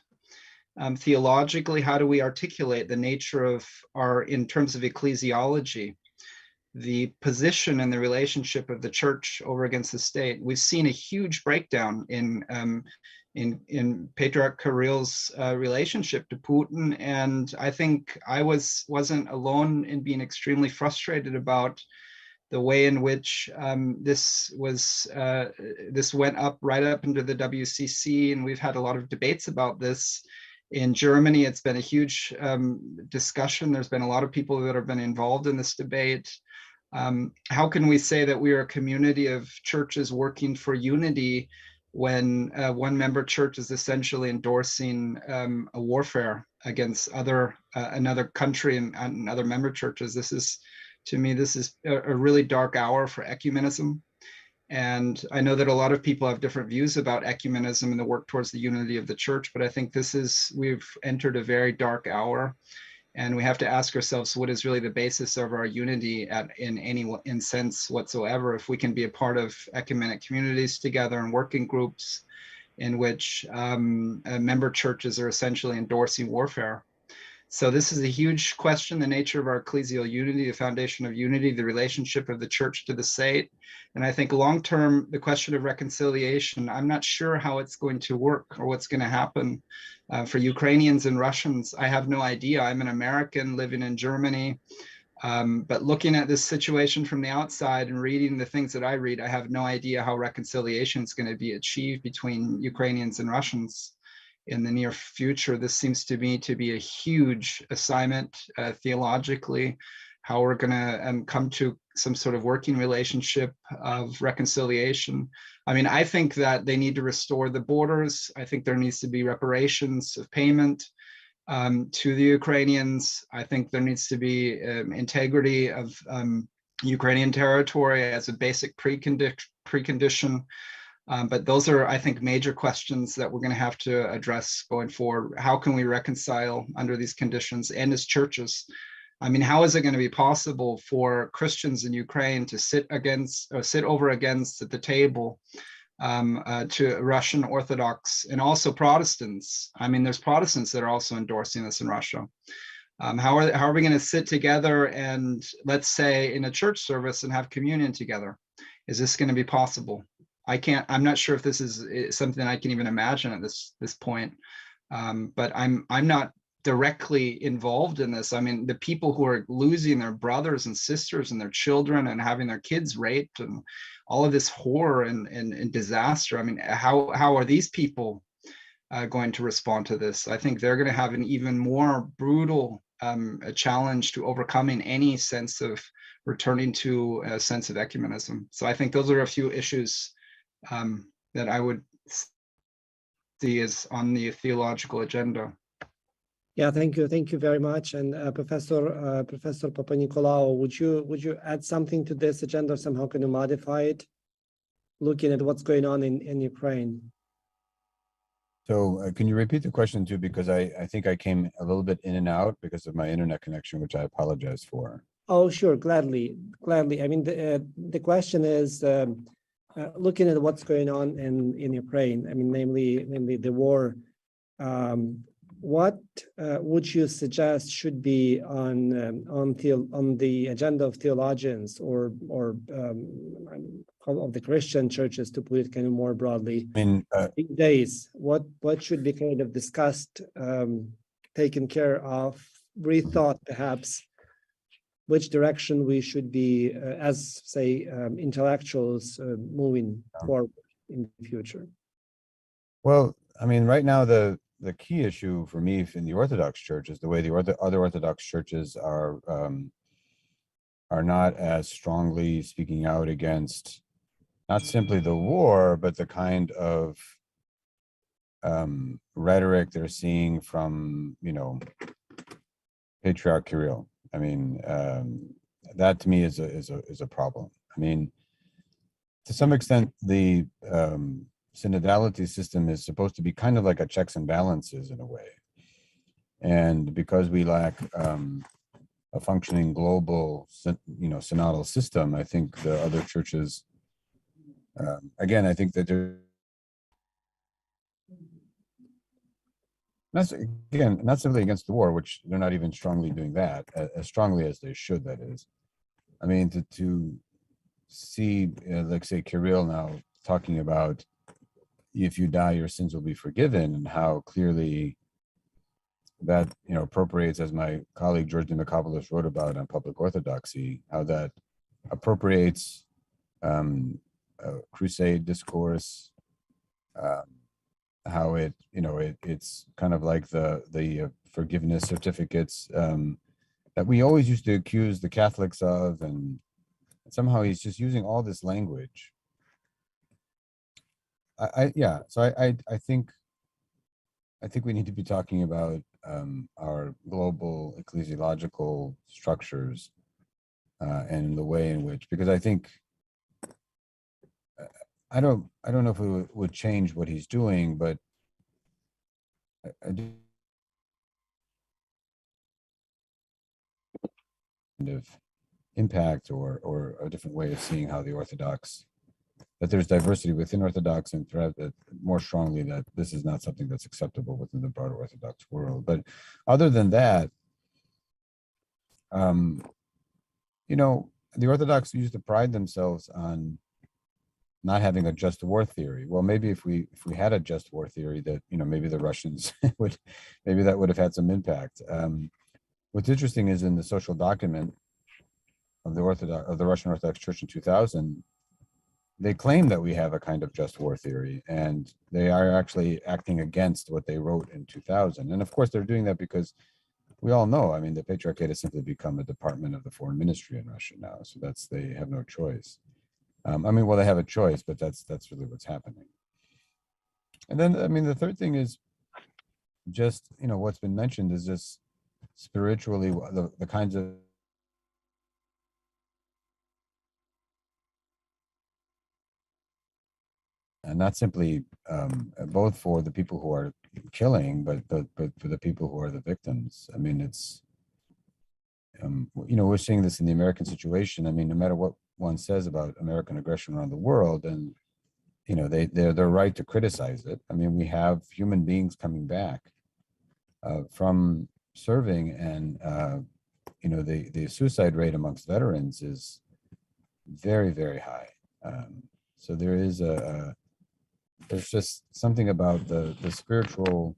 Theologically, how do we articulate the nature of in terms of ecclesiology, the position and the relationship of the church over against the state? We've seen a huge breakdown in Patriarch Kirill's relationship to Putin, and I think I wasn't alone in being extremely frustrated about the way in which this went up right up into the WCC, and we've had a lot of debates about this. In Germany, it's been a huge discussion. There's been a lot of people that have been involved in this debate. How can we say that we are a community of churches working for unity when one member church is essentially endorsing a warfare against another country and other member churches? This is, to me, this is a really dark hour for ecumenism. And I know that a lot of people have different views about ecumenism and the work towards the unity of the church, but I think we've entered a very dark hour, and we have to ask ourselves, what is really the basis of our unity in any sense whatsoever, if we can be a part of ecumenic communities together and working groups in which member churches are essentially endorsing warfare. So this is a huge question, the nature of our ecclesial unity, the foundation of unity, the relationship of the church to the state. And I think long-term, the question of reconciliation, I'm not sure how it's going to work or what's going to happen for Ukrainians and Russians. I have no idea. I'm an American living in Germany, but looking at this situation from the outside and reading the things that I read, I have no idea how reconciliation is going to be achieved between Ukrainians and Russians in the near future. This seems to me to be a huge assignment theologically, how we're going to come to some sort of working relationship of reconciliation. I mean, I think that they need to restore the borders. I think there needs to be reparations of payment to the Ukrainians. I think there needs to be integrity of Ukrainian territory as a basic precondition. But those are, I think, major questions that we're going to have to address going forward. How can we reconcile under these conditions and as churches? I mean, how is it going to be possible for Christians in Ukraine to sit over against at the table to Russian Orthodox and also Protestants? I mean, there's Protestants that are also endorsing this in Russia. How are we going to sit together and, let's say, in a church service and have communion together? Is this going to be possible? I'm not sure if this is something I can even imagine at this point, but I'm not directly involved in this. I mean, the people who are losing their brothers and sisters and their children and having their kids raped and all of this horror and disaster. I mean, how are these people going to respond to this? I think they're going to have an even more brutal challenge to overcoming any sense of returning to a sense of ecumenism. So I think those are a few issues that I would see as on the theological agenda. Yeah, thank you very much. And Professor PAPANIKOLAOU, would you add something to this agenda? Somehow can you modify it, looking at what's going on in Ukraine? So can you repeat the question too? Because I think I came a little bit in and out because of my internet connection, which I apologize for. Oh, sure, gladly. I mean, the question is, looking at what's going on in Ukraine, I mean, namely the war, what would you suggest should be on the agenda of theologians or of the Christian churches, to put it kind of more broadly? I mean, these days, what should be kind of discussed, taken care of, rethought, perhaps, which direction we should be, as say, intellectuals, moving forward in the future? Well, I mean, right now the key issue for me in the Orthodox Church is the way the other Orthodox churches are not as strongly speaking out against not simply the war, but the kind of rhetoric they're seeing from, you know, Patriarch Kirill. I mean, that to me is a problem. I mean, to some extent, the synodality system is supposed to be kind of like a checks and balances in a way. And because we lack a functioning global, you know, synodal system, I think the other churches, again, I think that they're not simply against the war, which they're not even strongly doing that, as strongly as they should, that is. I mean, to see, like say, Kirill now talking about if you die, your sins will be forgiven, and how clearly that, you know, appropriates, as my colleague George Dimokopoulos wrote about on public orthodoxy, how that appropriates crusade discourse, how it, you know, it's kind of like the forgiveness certificates that we always used to accuse the Catholics of, and somehow he's just using all this language. So I think we need to be talking about our global ecclesiological structures and the way in which, because I think I don't know if it would change what he's doing, but I do kind of impact or a different way of seeing how the Orthodox, that there's diversity within Orthodox, and threat that more strongly that this is not something that's acceptable within the broader Orthodox world. But other than that, you know, the Orthodox used to pride themselves on not having a just war theory. Well, maybe if we had a just war theory, that, you know, maybe the Russians maybe that would have had some impact. What's interesting is in the social document of the Russian Orthodox Church in 2000, they claim that we have a kind of just war theory, and they are actually acting against what they wrote in 2000. And of course, they're doing that because we all know, I mean, the Patriarchate has simply become a department of the foreign ministry in Russia now. So they have no choice. I mean, well, they have a choice, but that's really what's happening. And then, I mean, the third thing is just, you know, what's been mentioned is just spiritually the kinds of and not simply both for the people who are killing, but for the people who are the victims. I mean, it's you know, we're seeing this in the American situation. I mean, no matter what one says about American aggression around the world, and you know, they're right to criticize it. I mean, we have human beings coming back from serving, and you know, the suicide rate amongst veterans is very, very high. So there is there's just something about the spiritual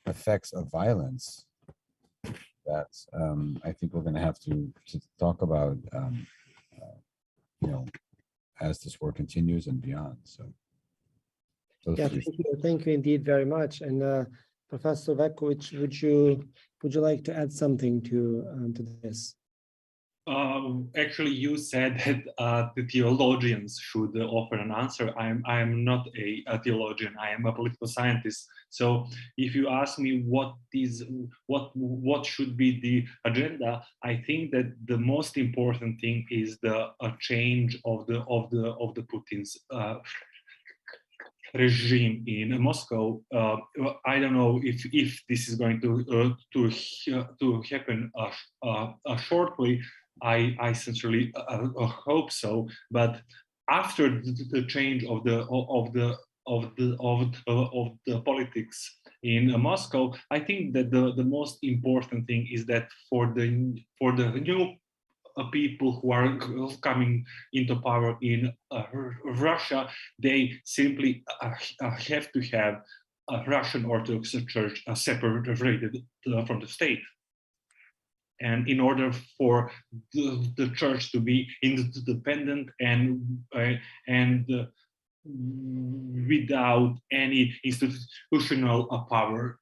effects of violence that I think we're going to have to talk about, you know, as this war continues and beyond. So yeah, thank you indeed very much. And Professor VEKOVIĆ, would you like to add something to this? Actually, you said that the theologians should offer an answer. I am not a theologian. I am a political scientist. So, if you ask me what should be the agenda, I think that the most important thing is a change of the Putin's regime in Moscow. I don't know if this is going to happen shortly. I sincerely hope so. But after the change of the politics in Moscow, I think that the most important thing is that for the new people who are coming into power in Russia, they simply have to have a Russian Orthodox Church separated from the state. And in order for the church to be independent and without any institutional power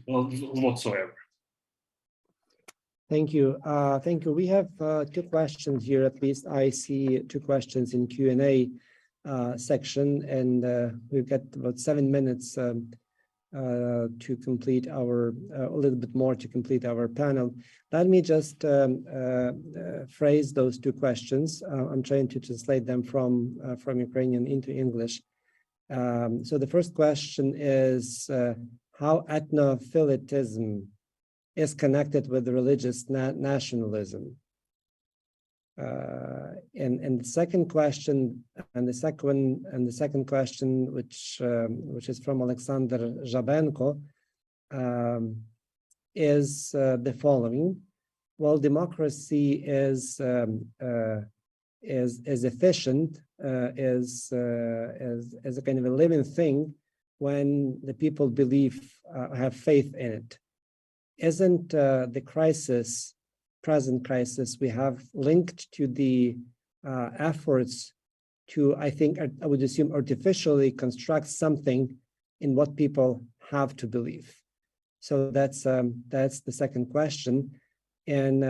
whatsoever. Thank you. Thank you. We have two questions here. At least I see two questions in Q&A section, and we've got about 7 minutes to complete our, a little bit more to complete our panel. Let me just phrase those two questions. I'm trying to translate them from Ukrainian into English. So the first question is how ethnophilitism is connected with religious nationalism. And the second question, and the second question, which is from Alexander Zhabenko, is the following: well, democracy is efficient, is a kind of a living thing when the people believe, have faith in it. Isn't the crisis, present crisis we have linked to the efforts to, I think, I would assume, artificially construct something in what people have to believe? So that's the second question, and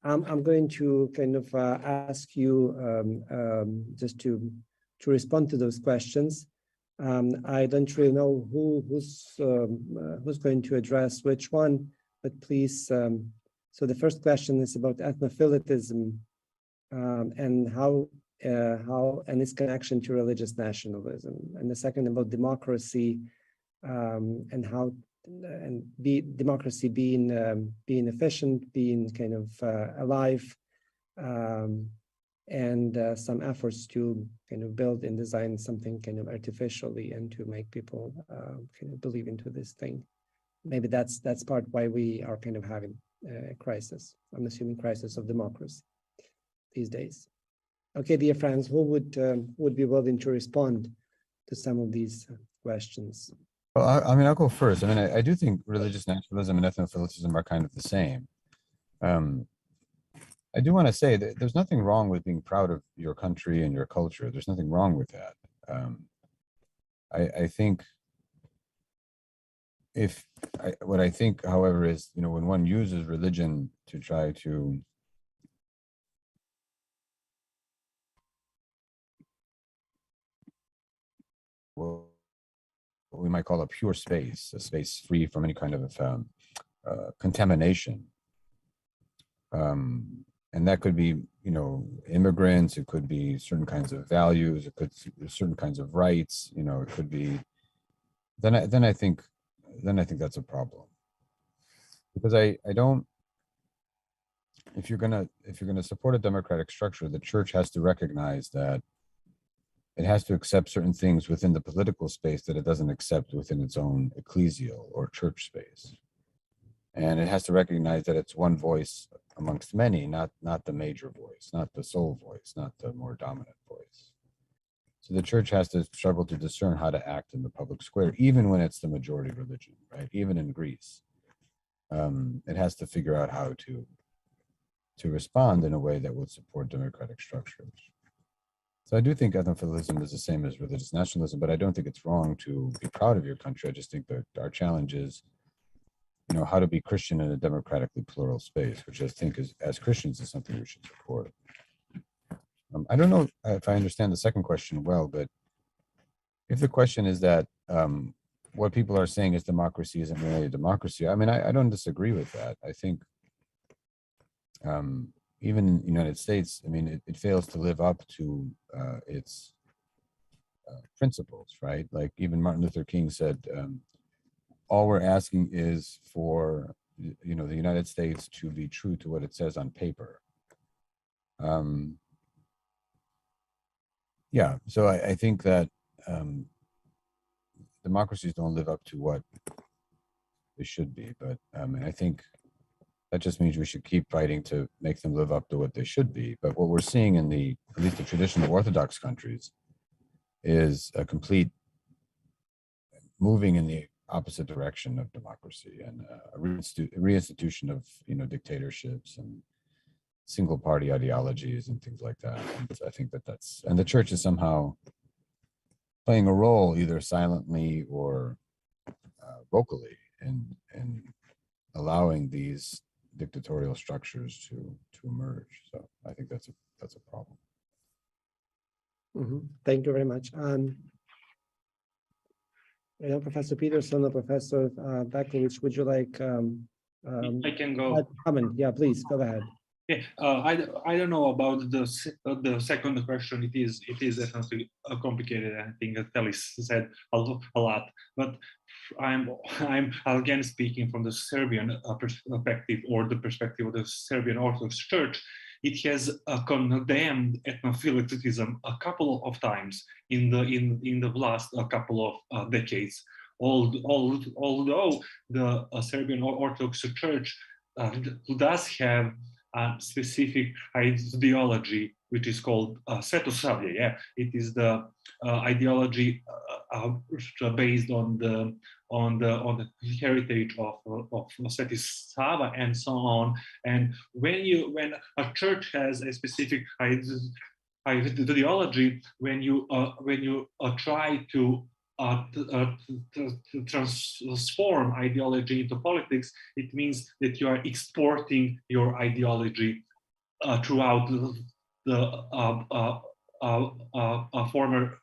I'm going to kind of ask you just to respond to those questions. I don't really know who's going to address which one, but please. So the first question is about ethnophilitism and how and its connection to religious nationalism, and the second about democracy and how democracy being efficient, being kind of alive, and some efforts to kind of build and design something kind of artificially and to make people kind of believe into this thing. Maybe that's part why we are kind of having a crisis. I'm assuming crisis of democracy these days. Okay, dear friends, who would be willing to respond to some of these questions? Well, I mean, I'll go first. I mean, I do think religious nationalism and ethnophilitism are kind of the same. I do want to say that there's nothing wrong with being proud of your country and your culture. There's nothing wrong with that. I think what I think, however, is, you know, when one uses religion to try to what we might call a pure space, a space free from any kind of contamination. And that could be, you know, immigrants, it could be certain kinds of values, it could be certain kinds of rights, you know, it could be, then I think that's a problem. Because I don't, if you're gonna support a democratic structure, the church has to recognize that it has to accept certain things within the political space that it doesn't accept within its own ecclesial or church space. And it has to recognize that it's one voice amongst many, not the major voice, not the sole voice, not the more dominant voice. So the church has to struggle to discern how to act in the public square, even when it's the majority religion, right? Even in Greece, it has to figure out how to respond in a way that would support democratic structures. So I do think ethnophilitism is the same as religious nationalism, but I don't think it's wrong to be proud of your country. I just think that our challenge is, you know, how to be Christian in a democratically plural space, which I think is, as Christians, is something we should support. I don't know if I understand the second question well, but if the question is that what people are saying is democracy isn't really a democracy, I mean, I don't disagree with that. I think even in the United States, I mean, it fails to live up to its principles, right? Like even Martin Luther King said, all we're asking is for, you know, the United States to be true to what it says on paper. Yeah, so I think that democracies don't live up to what they should be, but and I think that just means we should keep fighting to make them live up to what they should be. But what we're seeing in at least the traditional Orthodox countries is a complete moving in the opposite direction of democracy and a reinstitution of, you know, dictatorships and single party ideologies and things like that. And I think and the church is somehow playing a role either silently or vocally in allowing these dictatorial structures to emerge. So I think that's a problem. Mm-hmm. Thank you very much. I know Professor Peterson or Professor VEKOVIĆ, would you like I can go. Comment? Yeah, please go ahead. Yeah, I don't know about the second question. It is definitely complicated. I think Telis said a lot, but I'm again speaking from the Serbian perspective, or the perspective of the Serbian Orthodox Church. It has condemned ethnophilitism a couple of times in the last couple of decades. Although the Serbian Orthodox Church does have a specific ideology, which is called Svetosavlje. Yeah, it is the ideology based on the heritage of Sveti Sava and so on. And when a church has a specific ideology, when you try to transform ideology into politics, it means that you are exporting your ideology throughout the former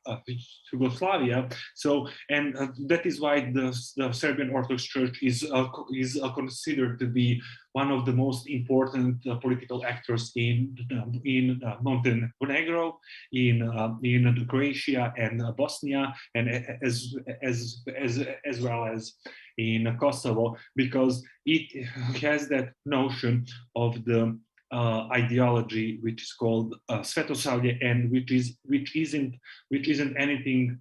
Yugoslavia. So, and that is why the Serbian Orthodox Church is considered to be one of the most important political actors in Montenegro, in Croatia and Bosnia, and as well as in Kosovo, because it has that notion of the ideology which is called Svetosavlje, and which isn't anything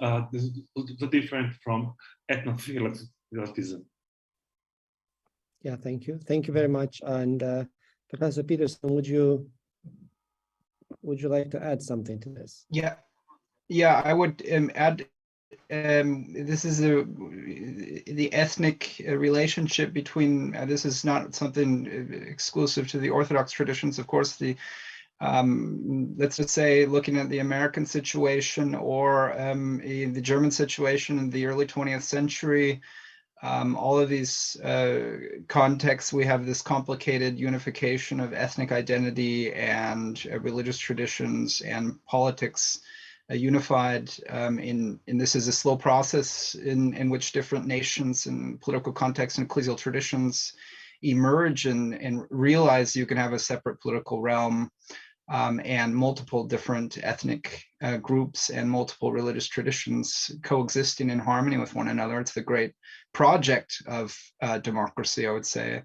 different from ethnophilitism. Yeah, thank you very much. And Professor Peterson, would you like to add something to this? Yeah, I would add. This is the ethnic relationship between. This is not something exclusive to the Orthodox traditions, of course. Let's just say, looking at the American situation or the German situation in the early 20th century, all of these contexts, we have this complicated unification of ethnic identity and religious traditions and politics. Unified in this is a slow process in which different nations and political contexts and ecclesial traditions emerge and realize you can have a separate political realm and multiple different ethnic groups and multiple religious traditions coexisting in harmony with one another. It's the great project of democracy, I would say.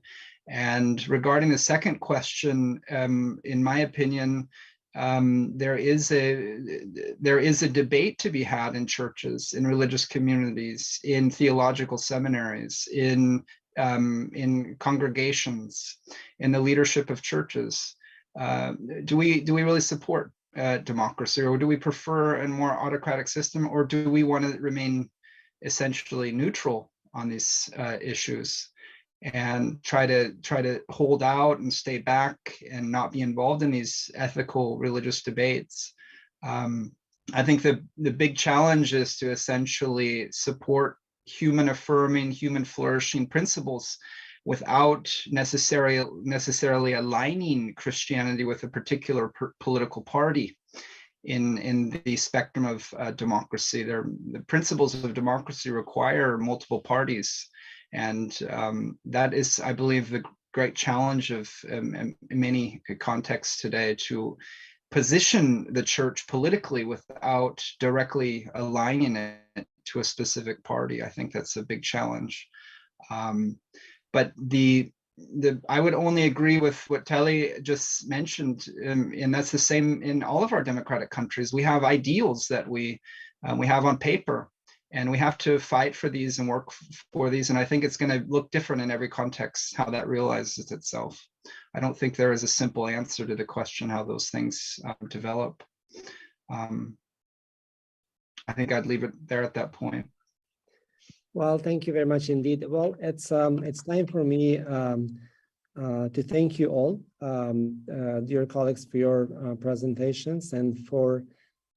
And regarding the second question, in my opinion, there is a debate to be had in churches, in religious communities, in theological seminaries, in congregations, in the leadership of churches. Do we really support democracy, or do we prefer a more autocratic system, or do we want to remain essentially neutral on these issues and try to hold out and stay back and not be involved in these ethical religious debates? I think the big challenge is to essentially support human affirming, human flourishing principles without necessarily aligning Christianity with a particular political party in the spectrum of democracy. The principles of democracy require multiple parties. And that is, I believe, the great challenge of in many contexts today, to position the church politically without directly aligning it to a specific party. I think that's a big challenge. But I would only agree with what Telly just mentioned, and that's the same in all of our democratic countries. We have ideals that we have on paper, and we have to fight for these and work for these. And I think it's going to look different in every context, how that realizes itself. I don't think there is a simple answer to the question how those things develop. I think I'd leave it there at that point. Well, thank you very much indeed. Well, it's time for me to thank you all, dear colleagues, for your presentations and for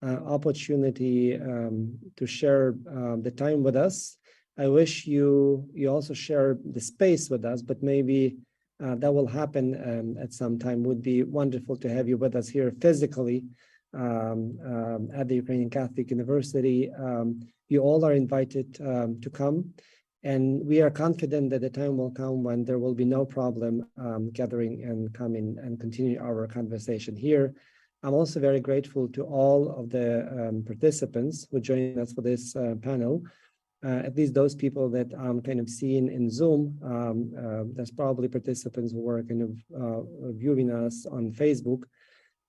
opportunity to share the time with us. I wish you also share the space with us, but maybe that will happen at some time. Would be wonderful to have you with us here physically at the Ukrainian Catholic University. You all are invited to come, and we are confident that the time will come when there will be no problem gathering and coming and continue our conversation here. I'm also very grateful to all of the participants who joined us for this panel. At least those people that I'm kind of seeing in Zoom. There's probably participants who were kind of viewing us on Facebook.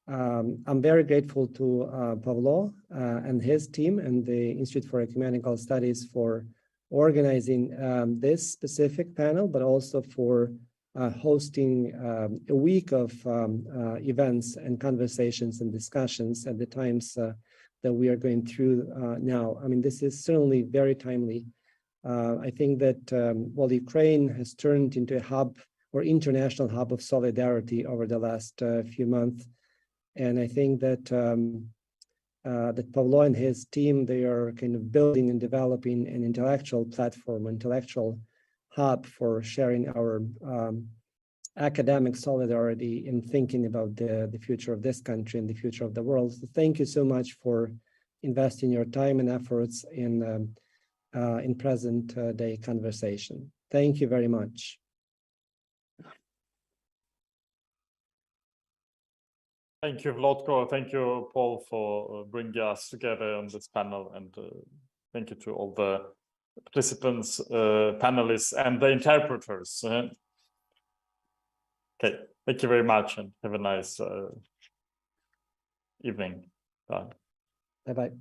I'm very grateful to Pavlo and his team and the Institute for Ecumenical Studies for organizing this specific panel, but also for hosting a week of events and conversations and discussions at the times that we are going through now. I mean, this is certainly very timely. I think that while Ukraine has turned into a hub or international hub of solidarity over the last few months, and I think that that Pavlo and his team, they are kind of building and developing an intellectual platform, intellectual hub for sharing our academic solidarity in thinking about the future of this country and the future of the world. So thank you so much for investing your time and efforts in present day conversation. Thank you very much. Thank you, Vlodko. Thank you, Paul, for bringing us together on this panel. And thank you to all the participants, panelists, and the interpreters. Okay, thank you very much, and have a nice evening. Bye. Bye-bye.